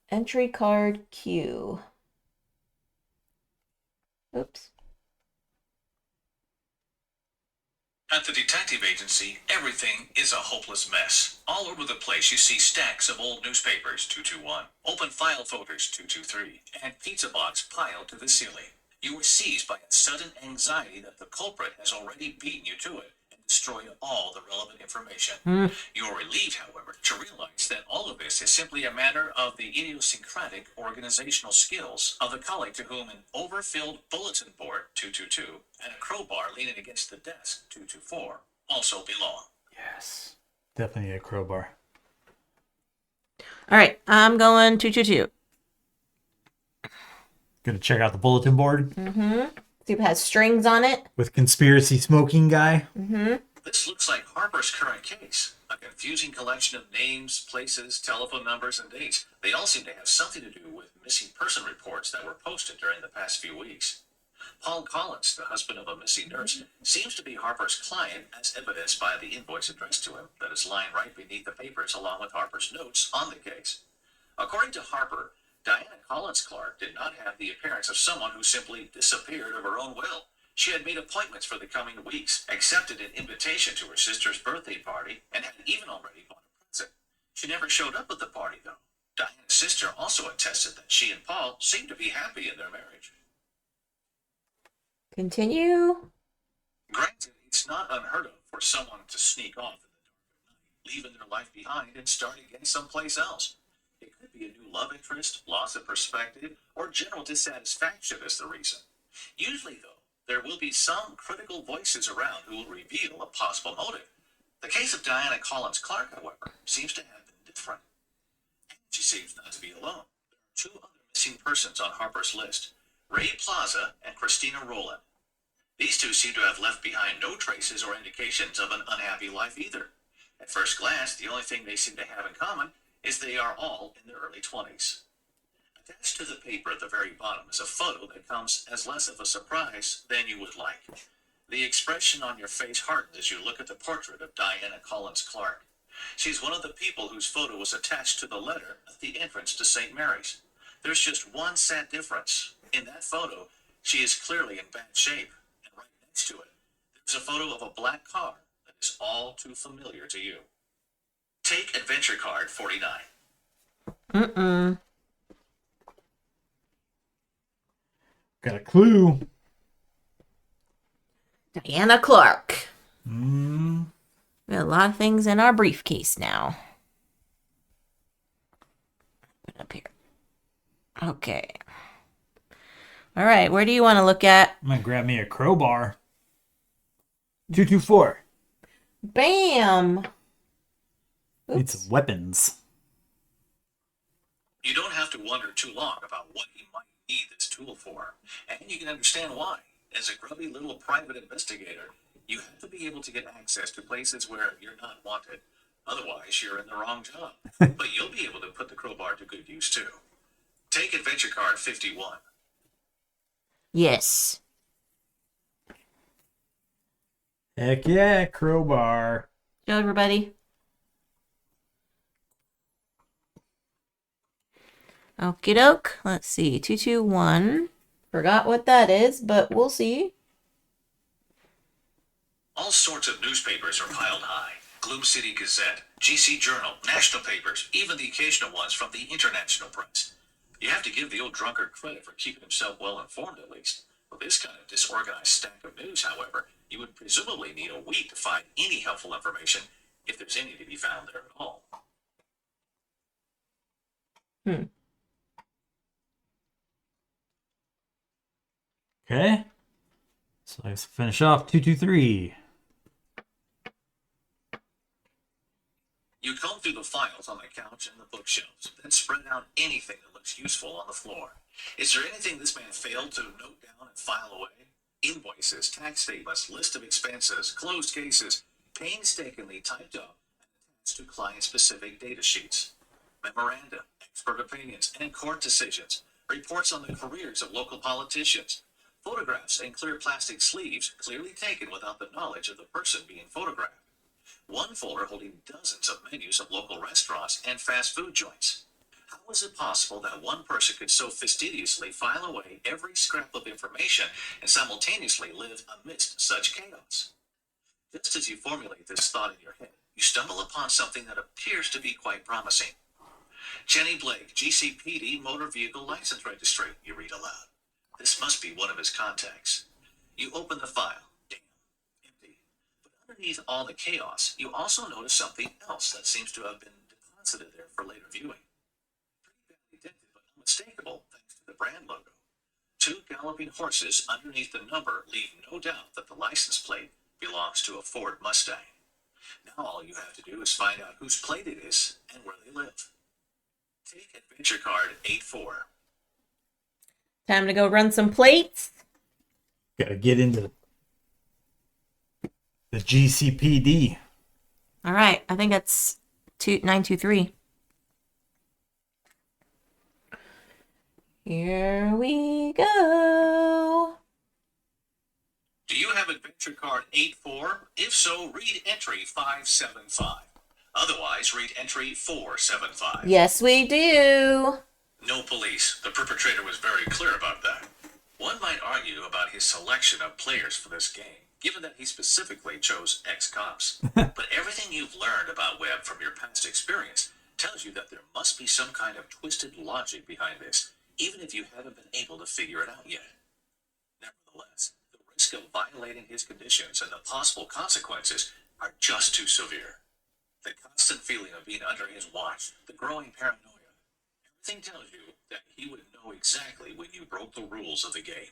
A: Entry card Q. Oops.
C: At the detective agency, everything is a hopeless mess. All over the place you see stacks of old newspapers, 221, open file folders, 223, and pizza box piled to the ceiling. You are seized by a sudden anxiety that the culprit has already beaten you to it and destroyed all the relevant information. You are relieved, however, to realize that all of this is simply a matter of the idiosyncratic organizational skills of the colleague to whom an overfilled bulletin board, 222, and a crowbar leaning against the desk, 224, also belong.
B: Yes. Definitely a crowbar.
A: All right, I'm going 222.
B: Gonna check out the bulletin board.
A: It has strings on it.
B: With conspiracy smoking guy.
A: Mm-hmm.
C: This looks like Harper's current case. A confusing collection of names, places, telephone numbers, and dates. They all seem to have something to do with missing person reports that were posted during the past few weeks. Paul Collins, the husband of a missing nurse, seems to be Harper's client, as evidenced by the invoice addressed to him that is lying right beneath the papers along with Harper's notes on the case. According to Harper, Diana Collins Clark did not have the appearance of someone who simply disappeared of her own will. She had made appointments for the coming weeks, accepted an invitation to her sister's birthday party, and had even already bought a present. She never showed up at the party, though. Diana's sister also attested that she and Paul seemed to be happy in their marriage.
A: Continue.
C: Granted, it's not unheard of for someone to sneak off in the dark of night, leaving their life behind and start again someplace else. It could be a new love interest, loss of perspective, or general dissatisfaction as the reason. Usually, though, there will be some critical voices around who will reveal a possible motive. The case of Diana Collins Clark, however, seems to have been different. And she seems not to be alone. There are two other missing persons on Harper's list, Ray Plaza and Christina Rowland. These two seem to have left behind no traces or indications of an unhappy life either. At first glance, the only thing they seem to have in common is they are all in their early 20s. Attached to the paper at the very bottom is a photo that comes as less of a surprise than you would like. The expression on your face hardens as you look at the portrait of Diana Collins Clark. She's one of the people whose photo was attached to the letter at the entrance to St. Mary's. There's just one sad difference. In that photo, she is clearly in bad shape, and right next to it, there's a photo of a black car that is all too familiar to you. Take adventure card 49.
A: Mm-mm.
B: Got a clue.
A: Diana Clark.
B: Mm.
A: We have a lot of things in our briefcase now. Put it up here. Okay. All right, where do you want to look at?
B: I'm gonna grab me a crowbar. 224.
A: Bam!
B: Need
A: Oops.
B: some weapons.
C: You don't have to wonder too long about what you might need this tool for, and you can understand why. As a grubby little private investigator, you have to be able to get access to places where you're not wanted. Otherwise, you're in the wrong job. But you'll be able to put the crowbar to good use, too. Take adventure card 51.
A: Yes.
B: Heck yeah, crowbar.
A: Show everybody. Okie doke. Let's see. 221. Forgot what that is, but we'll see.
C: All sorts of newspapers are piled high. Gloom City Gazette, GC Journal, national papers, even the occasional ones from the international press. You have to give the old drunkard credit for keeping himself well informed, at least. With this kind of disorganized stack of news, however, you would presumably need a week to find any helpful information, if there's any to be found there at all.
B: Okay. So let's finish off 223.
C: You comb through the files on the couch and the bookshelves, then spread out anything that looks useful on the floor. Is there anything this man failed to note down and file away? Invoices, tax statements, list of expenses, closed cases, painstakingly typed up and attached to client-specific data sheets. Memoranda, expert opinions, and court decisions, reports on the careers of local politicians, photographs in clear plastic sleeves clearly taken without the knowledge of the person being photographed. One folder holding dozens of menus of local restaurants and fast food joints. How is it possible that one person could so fastidiously file away every scrap of information and simultaneously live amidst such chaos? Just as you formulate this thought in your head, you stumble upon something that appears to be quite promising. Jenny Blake, GCPD Motor Vehicle License Registry, you read aloud. This must be one of his contacts. You open the file. Damn, empty. But underneath all the chaos, you also notice something else that seems to have been deposited there for later viewing. Pretty badly dented, but unmistakable thanks to the brand logo. Two galloping horses underneath the number leave no doubt that the license plate belongs to a Ford Mustang. Now all you have to do is find out whose plate it is and where they live. Take adventure card 84.
A: Time to go run some plates.
B: Gotta get into the GCPD.
A: All right, I think that's 923. Here we go.
C: Do you have adventure card 84? If so, read entry 575. Otherwise, read entry 475.
A: Yes, we do.
C: No police. The perpetrator was very clear about that. One might argue about his selection of players for this game, given that he specifically chose ex-cops. But everything you've learned about Webb from your past experience tells you that there must be some kind of twisted logic behind this, even if you haven't been able to figure it out yet. Nevertheless, the risk of violating his conditions and the possible consequences are just too severe. The constant feeling of being under his watch, the growing paranoia, everything tells you that he would know exactly when you broke the rules of the game.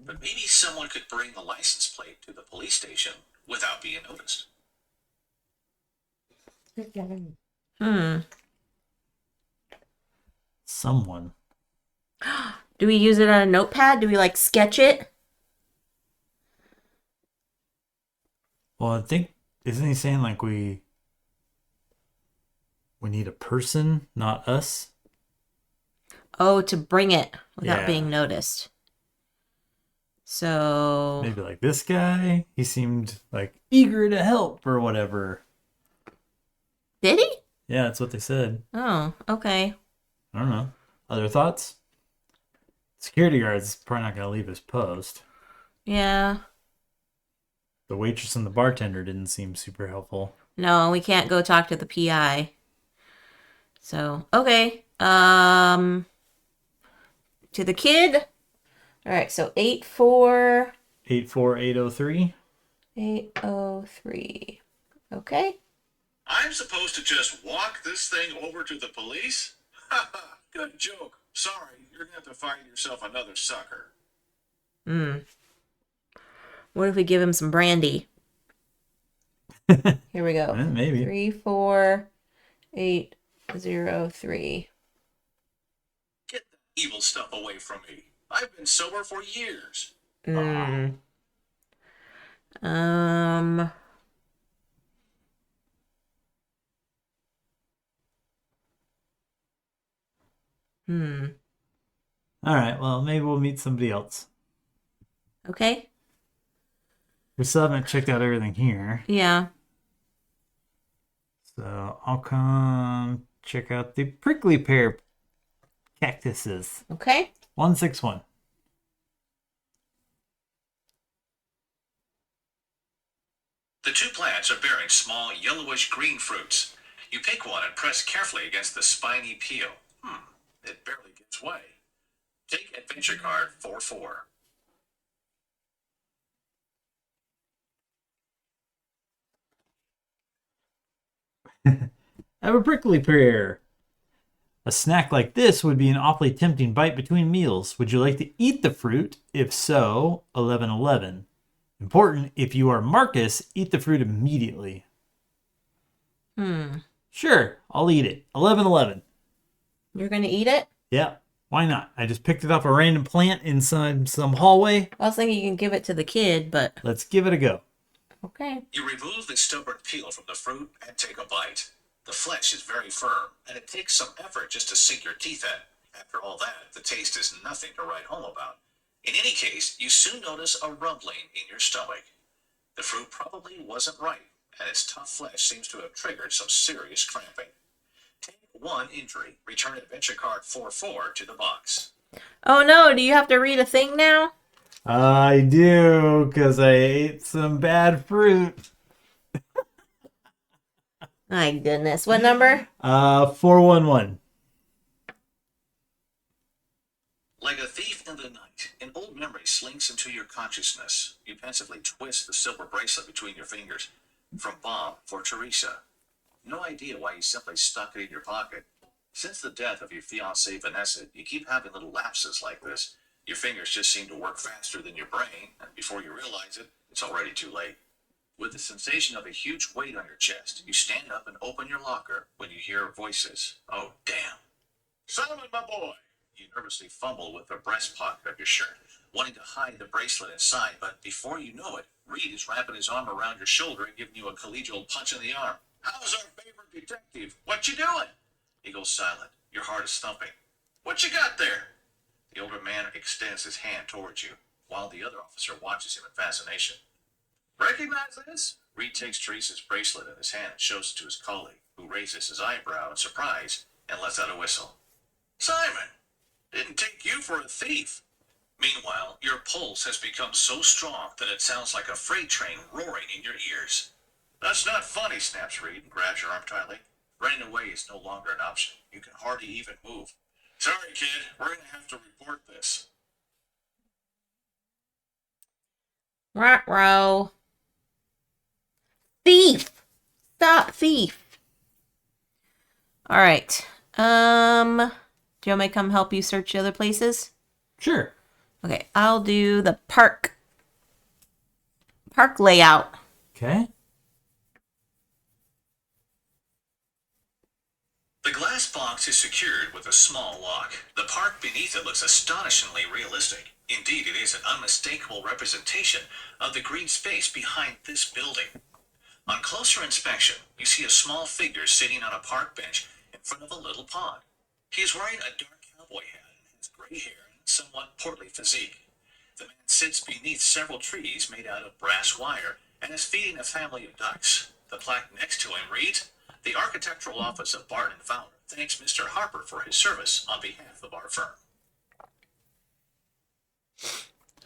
C: But maybe someone could bring the license plate to the police station without being noticed.
B: Someone.
A: Do we use it on a notepad? Do we like sketch it?
B: Well, I think, isn't he saying like we need a person, not us?
A: Oh, to bring it without
B: Yeah.
A: being noticed. So
B: Maybe like this guy. He seemed like eager to help or whatever.
A: did he?
B: Yeah, that's what they said.
A: Oh, okay.
B: I don't know. Other thoughts? Security guard's probably not going to leave his post.
A: Yeah.
B: The waitress and the bartender didn't seem super helpful.
A: No, we can't go talk to the PI. So, okay. To the kid. All right, so 84
B: 84803.
A: 803. Okay.
C: I'm supposed to just walk this thing over to the police? Haha, good joke. Sorry, you're gonna have to find yourself another sucker.
A: What if we give him some brandy? Here we go.
B: Maybe.
A: 34803.
C: Get that evil stuff away from me. I've been sober for years.
A: Um.
B: All right, well, maybe we'll meet somebody else.
A: Okay.
B: We still haven't checked out everything here.
A: Yeah.
B: So I'll come check out the prickly pear cactuses.
A: Okay.
B: 161.
C: The two plants are bearing small yellowish green fruits. You pick one and press carefully against the spiny peel. It barely gives way. Take adventure card 44.
B: I have a prickly pear. A snack like this would be an awfully tempting bite between meals. Would you like to eat the fruit? If so, 1111. Important, if you are Marcus, eat the fruit immediately. Sure, I'll eat it. 1111.
A: You're going to eat it?
B: Yeah, why not? I just picked it off a random plant inside some hallway.
A: I was thinking you can give it to the kid, but
B: Let's give it a go.
A: okay.
C: You remove the stubborn peel from the fruit and take a bite. The flesh is very firm, and it takes some effort just to sink your teeth in. After all that, the taste is nothing to write home about. In any case, you soon notice a rumbling in your stomach. The fruit probably wasn't right, and its tough flesh seems to have triggered some serious cramping. Take one injury. Return adventure card 44 to the box.
A: Oh no, do you have to read a thing now?
B: I do, because I ate some bad fruit.
A: My goodness. What number?
B: 411.
C: Like a thief in the night, an old memory slinks into your consciousness. You pensively twist the silver bracelet between your fingers. From Bob for Teresa. No idea why you simply stuck it in your pocket. Since the death of your fiancée Vanessa, you keep having little lapses like this. Your fingers just seem to work faster than your brain, and before you realize it, it's already too late. With the sensation of a huge weight on your chest, you stand up and open your locker when you hear voices. Oh, damn. Solomon, my boy, You nervously fumble with the breast pocket of your shirt, wanting to hide the bracelet inside, but before you know it, Reed is wrapping his arm around your shoulder and giving you a collegial punch in the arm. How's our favorite detective? What you doing? He goes silent. Your heart is thumping. What you got there? The older man extends his hand towards you, while the other officer watches him in fascination. Recognize this? Reed takes Teresa's bracelet in his hand and shows it to his colleague, who raises his eyebrow in surprise and lets out a whistle. Simon! Didn't take you for a thief. Meanwhile, your pulse has become so strong that it sounds like a freight train roaring in your ears. That's not funny, snaps Reed and grabs your arm tightly. Running away is no longer an option. You can hardly even move. Sorry, kid. We're going to have to report this.
A: Ruh-roh. Thief! Stop, thief. All right. Do you want me to come help you search the other places?
B: Sure.
A: Okay, I'll do the park layout.
B: Okay.
C: The glass box is secured with a small lock. The park beneath it looks astonishingly realistic. Indeed, it is an unmistakable representation of the green space behind this building. On closer inspection, you see a small figure sitting on a park bench in front of a little pond. He is wearing a dark cowboy hat and has gray hair and a somewhat portly physique. The man sits beneath several trees made out of brass wire and is feeding a family of ducks. The plaque next to him reads, "The Architectural Office of Barton and Fowler thanks Mr. Harper for his service on behalf of our firm."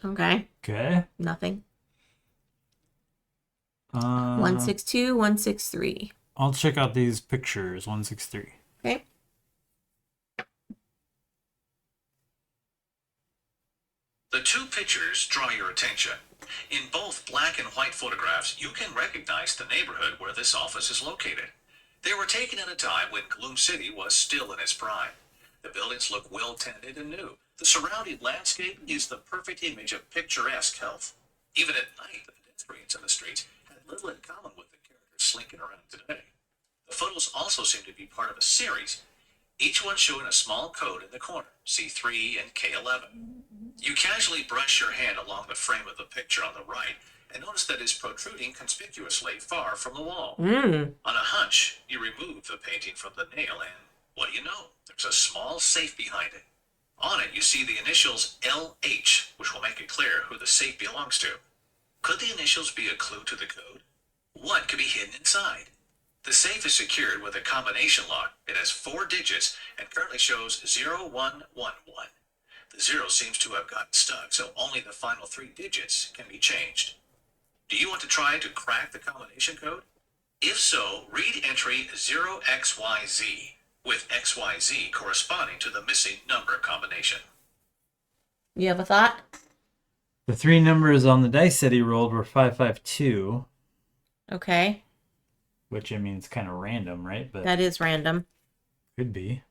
A: Okay,
B: Okay.
A: nothing.
B: Uh,
A: 162, 163.
B: I'll check out these pictures. 163.
A: Okay.
C: The two pictures draw your attention. In both black and white photographs, you can recognize the neighborhood where this office is located. They were taken at a time when Gloom City was still in its prime. The buildings look well tended and new. The surrounding landscape is the perfect image of picturesque health. Even at night, the pedestrians in the streets had little in common with the characters slinking around today. The photos also seem to be part of a series, each one showing a small code in the corner, C3 and K11. You casually brush your hand along the frame of the picture on the right and notice that it's protruding conspicuously far from the wall. On a hunch, you remove the painting from the nail and, what do you know? There's a small safe behind it. On it, you see the initials LH, which will make it clear who the safe belongs to. Could the initials be a clue to the code? What could be hidden inside? The safe is secured with a combination lock. It has 4 digits and currently shows 0111. The 0 seems to have gotten stuck, so only the final 3 digits can be changed. Do you want to try to crack the combination code? If so, read entry 0XYZ, with XYZ corresponding to the missing number combination.
A: You have a thought?
B: The 3 numbers on the dice that he rolled were 552,
A: Okay,
B: which I mean it's kind of random, right? But
A: that is random.
B: could be.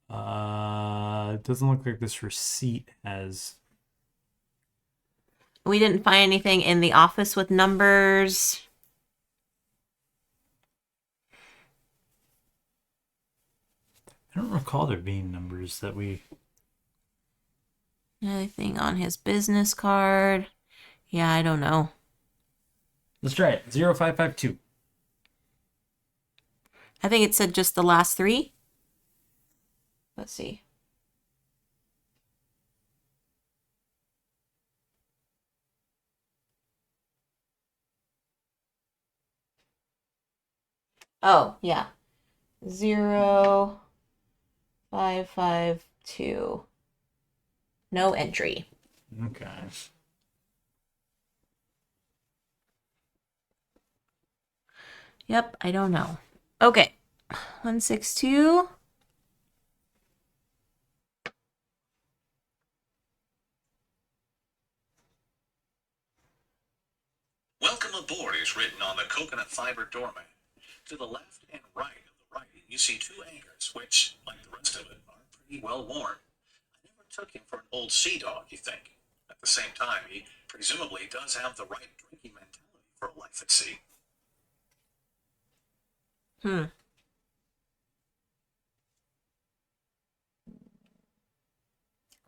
B: It doesn't look like this receipt has.
A: We didn't find anything in the office with numbers.
B: I don't recall there being numbers that we.
A: Anything on his business card? Yeah, I don't know.
B: Let's try it. 0552.
A: I think it said just the last 3. Let's see. Oh, yeah. 0552. No entry.
B: Okay.
A: Yep, I don't know. Okay. 162.
C: Welcome aboard is written on the coconut fiber doormat. To the left and right of the writing, you see 2 anchors, which, like the rest of it, are pretty well worn. I never took him for an old sea dog, you think. At the same time, he presumably does have the right drinking mentality for a life at sea.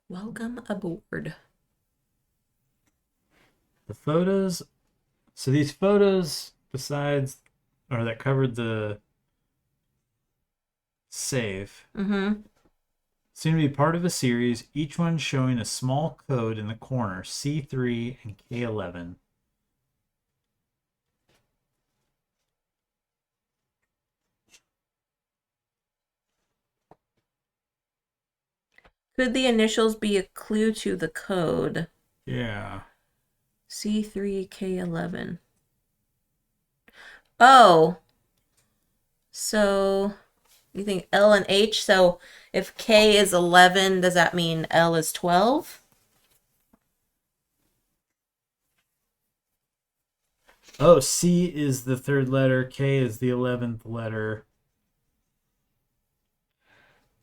A: Welcome aboard.
B: The photos. So these photos, besides, or that covered the safe,
A: Mm-hmm.
B: seem to be part of a series, each one showing a small code in the corner, C3 and K11.
A: Could the initials be a clue to the code?
B: Yeah.
A: C3K11. Oh, so you think L and H? So if K is 11, does that mean L is 12?
B: Oh, C is the third letter, K is the 11th letter.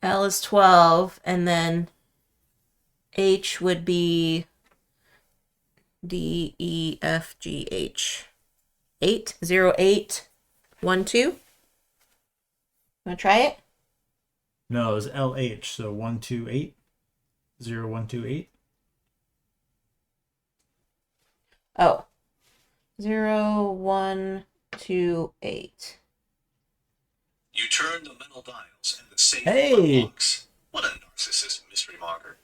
A: L is 12, and then H would be D, E, F, G, H. 80812. Want to try it?
B: No, it was LH, so 128, 0128.
A: Oh, 0128.
C: You turn the metal dials and the safe
B: Hey!
C: unlocks. What a narcissist mystery monger.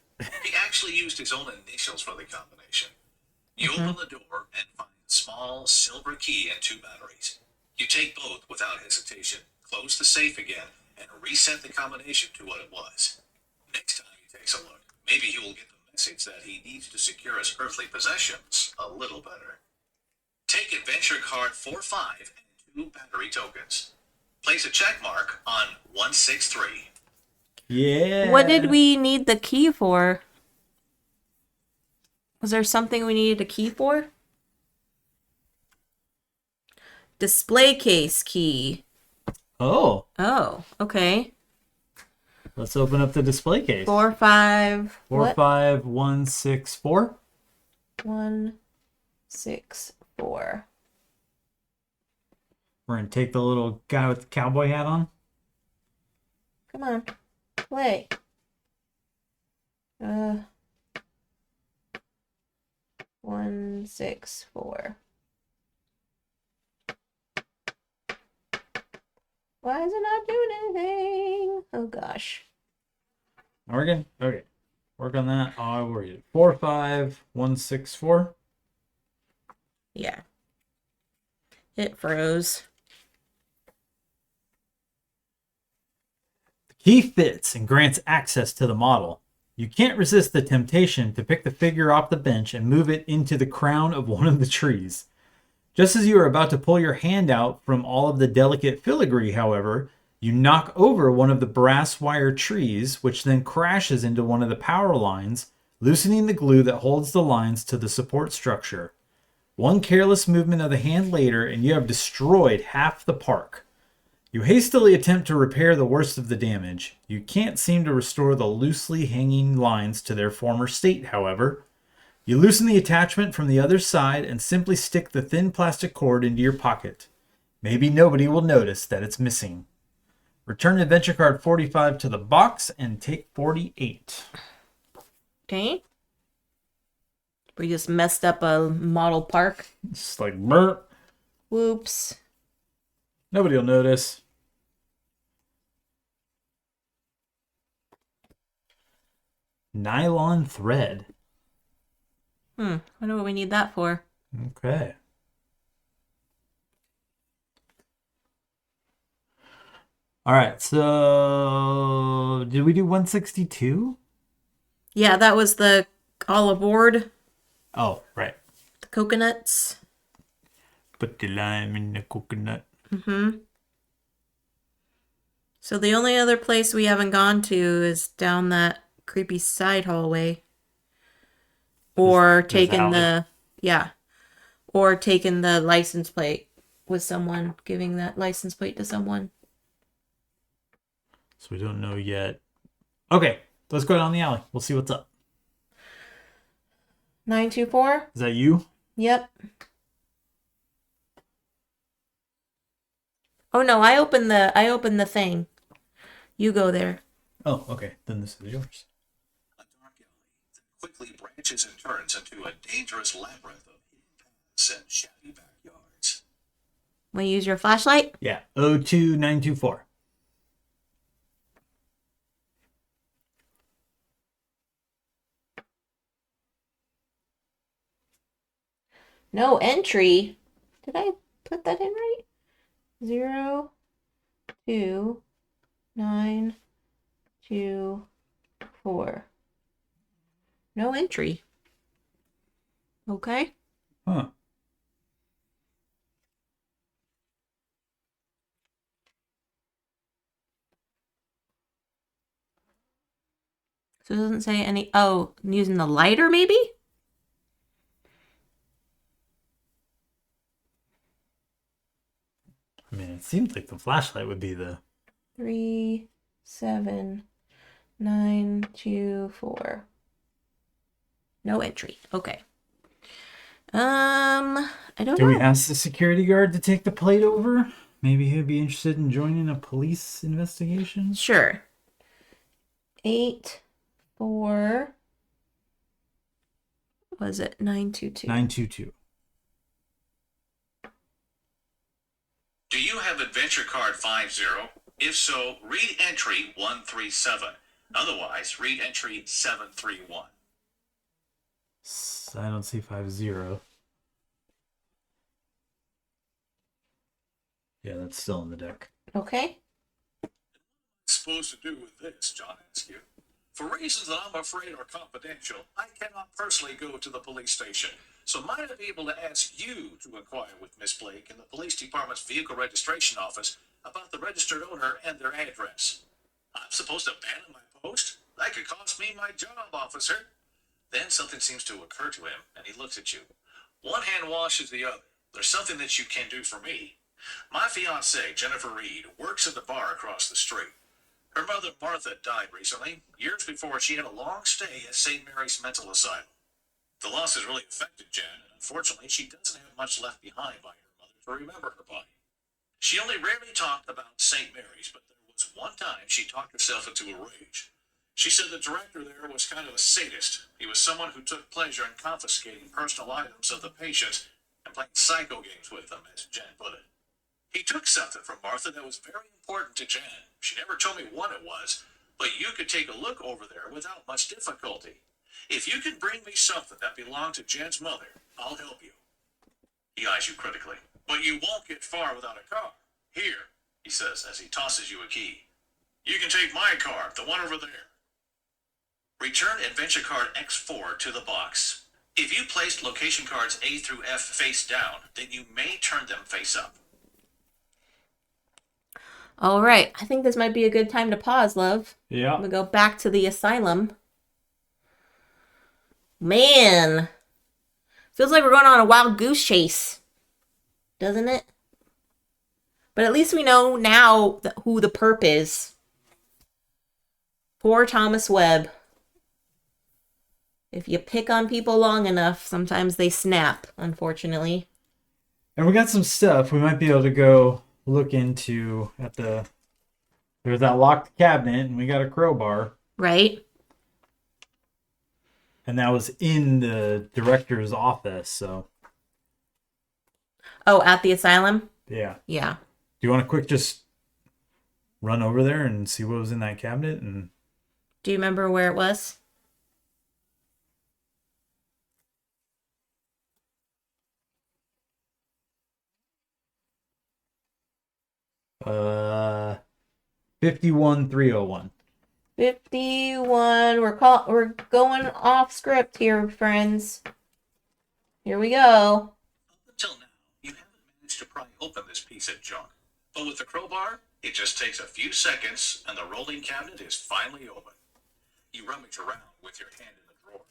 C: He actually used his own initials for the combination. You open the door and find a small silver key and 2 batteries. You take both without hesitation, close the safe again, and reset the combination to what it was. Next time he takes a look, maybe he will get the message that he needs to secure his earthly possessions a little better. Take adventure card 45 and 2 battery tokens. Place a check mark on 163.
B: Yeah.
A: What did we need the key for? Was there something we needed a key for? Display case key.
B: Oh,
A: Oh, okay.
B: let's open up the display case.
A: 4, 5. What?
B: 45164.
A: 164.
B: We're going to take the little guy with the cowboy hat on.
A: Come on. Play. 164. Why is it not doing anything? Oh gosh.
B: Oregon? Okay. Work on that. Oh, where are you? 45164.
A: Yeah. It froze.
B: The key fits and grants access to the model. You can't resist the temptation to pick the figure off the bench and move it into the crown of one of the trees. Just as you are about to pull your hand out from all of the delicate filigree, however, you knock over one of the brass wire trees, which then crashes into one of the power lines, loosening the glue that holds the lines to the support structure. One careless movement of the hand later, and you have destroyed half the park. You hastily attempt to repair the worst of the damage. You can't seem to restore the loosely hanging lines to their former state, however. You loosen the attachment from the other side and simply stick the thin plastic cord into your pocket. Maybe nobody will notice that it's missing. Return adventure card 45 to the box and take 48.
A: Okay. We just messed up a model park.
B: It's like, burp.
A: Whoops.
B: Nobody will notice. Nylon thread.
A: I wonder what we need that for.
B: Okay. All right, so did we do 162?
A: Yeah, that was the all aboard.
B: Oh, right.
A: The coconuts.
B: Put the lime in the coconut.
A: So the only other place we haven't gone to is down that creepy side hallway. Or taking the or taking the license plate with someone, giving that license plate to someone.
B: So we don't know yet. Okay, let's go down the alley. We'll see what's up.
A: 924?
B: Is that you?
A: Yep. Oh no, I opened the thing. You go there.
B: Oh, okay. Then this is yours.
C: A dark alley quickly branches and turns into a dangerous labyrinth of hidden paths and shabby backyards.
A: Want to use your flashlight?
B: Yeah, 02924.
A: No entry. Did I put that in right? 0, 2, 9, 2, 4. No entry. Okay.
B: Huh.
A: So it doesn't say any. Oh, using the lighter maybe?
B: I mean, it seems like the flashlight would be the...
A: 3, 7, 9, 2, 4. No entry. Okay. I don't
B: Do
A: know.
B: we ask the security guard to take the plate over? Maybe he'd be interested in joining a police investigation?
A: Sure. 8, 4. Was it 922?
B: 922.
C: Do you have adventure card 50? If so, read entry 137. Otherwise, read entry 731.
B: I don't see 50. Yeah, that's still in the deck.
A: Okay.
C: Supposed to do with this, John asks you. For reasons that I'm afraid are confidential, I cannot personally go to the police station. So might I be able to ask you to inquire with Miss Blake in the police department's vehicle registration office about the registered owner and their address? I'm supposed to abandon my post? That could cost me my job, officer. Then something seems to occur to him, and he looks at you. One hand washes the other. There's something that you can do for me. My fiancée, Jennifer Reed, works at the bar across the street. Her mother, Martha, died recently, years before she had a long stay at St. Mary's Mental Asylum. The loss has really affected Jen, and unfortunately, she doesn't have much left behind by her mother to remember her by. She only rarely talked about St. Mary's, but there was one time she talked herself into a rage. She said the director there was kind of a sadist. He was someone who took pleasure in confiscating personal items of the patients and playing psycho games with them, as Jen put it. He took something from Martha that was very important to Jen. She never told me what it was, but you could take a look over there without much difficulty. If you can bring me something that belonged to Jen's mother, I'll help you. He eyes you critically. But you won't get far without a car. Here, he says as he tosses you a key. You can take my car, the one over there. Return adventure card X4 to the box. If you placed location cards A through F face down, then you may turn them face up.
A: All right. I think this might be a good time to pause, love.
B: Yeah.
A: I'm going to go back to the asylum. Man. Feels like we're going on a wild goose chase. Doesn't it? But at least we know now who the perp is. Poor Thomas Webb. If you pick on people long enough, sometimes they snap, unfortunately.
B: And we got some stuff we might be able to go look into at the... There's that locked cabinet, and we got a crowbar.
A: Right?
B: And that was in the director's office, so...
A: Oh, at the asylum?
B: Yeah.
A: Yeah.
B: Do you want to quick just run over there and see what was in that cabinet? And
A: Do you remember where it was?
B: uh, 51301.
A: 51. We're going off script here, friends. Here we go.
C: Until now, you haven't managed to pry open this piece of junk. But with the crowbar, it just takes a few seconds and the rolling cabinet is finally open. You rummage around with your hand in the drawer.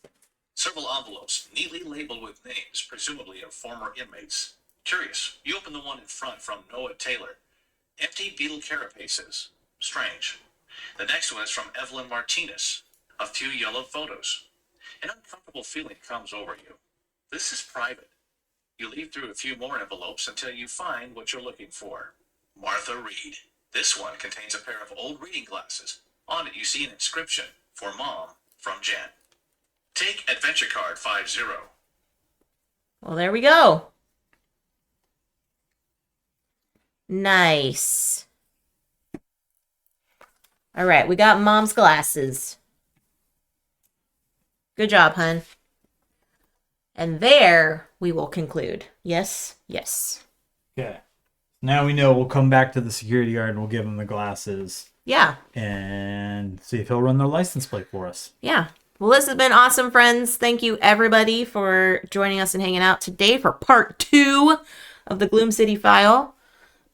C: Several envelopes, neatly labeled with names, presumably of former inmates. Curious, you open the one in front from Noah Taylor. Empty beetle carapaces. Strange. The next one is from Evelyn Martinez. A few yellow photos. An uncomfortable feeling comes over you. This is private. You leaf through a few more envelopes until you find what you're looking for. Martha Reed. This one contains a pair of old reading glasses. On it you see an inscription, for Mom, from Jen. Take adventure card 50.
A: Well, there we go. Nice. All right, we got Mom's glasses. Good job, hun. And there we will conclude. Yes, yes.
B: Okay. Now we know we'll come back to the security guard and we'll give him the glasses
A: Yeah,
B: and see if he'll run their license plate for us.
A: yeah. Well, this has been awesome, friends. Thank you, everybody, for joining us and hanging out today for part 2 of the Gloom City File.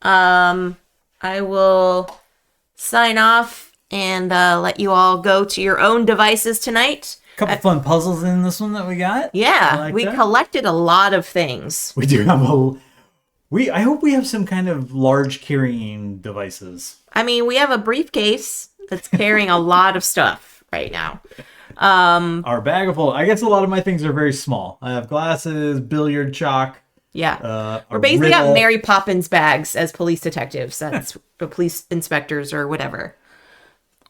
A: I will sign off and let you all go to your own devices tonight.
B: Couple fun puzzles in this one that we got.
A: Yeah,
B: I like
A: we
B: that.
A: collected a lot of things.
B: We do have I hope we have some kind of large carrying devices.
A: I mean, we have a briefcase that's carrying a lot of stuff right now.
B: Our bag of hold. I guess a lot of my things are very small. I have glasses, billiard chalk.
A: Yeah.
B: A
A: We're basically got
B: riddle.
A: Mary Poppins bags as police detectives. That's the police inspectors or whatever.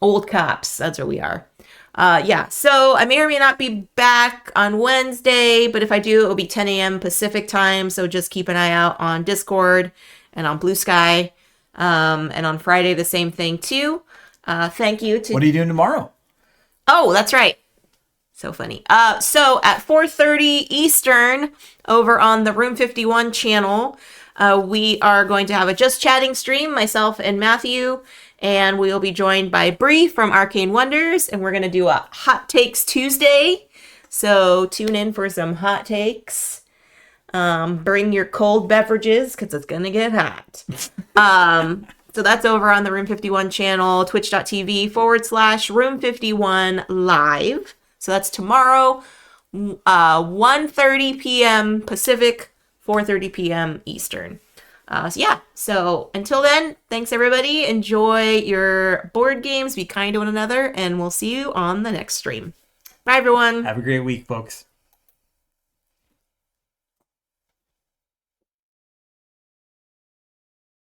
A: Old cops. That's what we are. Yeah. So I may or may not be back on Wednesday, but if I do, it will be 10 a.m. Pacific time. So just keep an eye out on Discord and on Blue Sky. And on Friday, the same thing too. Thank you to...
B: What are you doing tomorrow?
A: Oh, that's right. So funny. So at 4:30 Eastern over on the Room 51 channel, we are going to have a Just Chatting stream, myself and Matthew, and we will be joined by Bree from Arcane Wonders, and we're going to do a Hot Takes Tuesday. So tune in for some hot takes. Bring your cold beverages because it's going to get hot. So that's over on the Room 51 channel, twitch.tv/Room51 live. So that's tomorrow, 1:30 p.m. Pacific, 4:30 p.m. Eastern. So until then, thanks everybody. Enjoy your board games, be kind to one another, and we'll see you on the next stream. Bye everyone.
B: Have a great week, folks.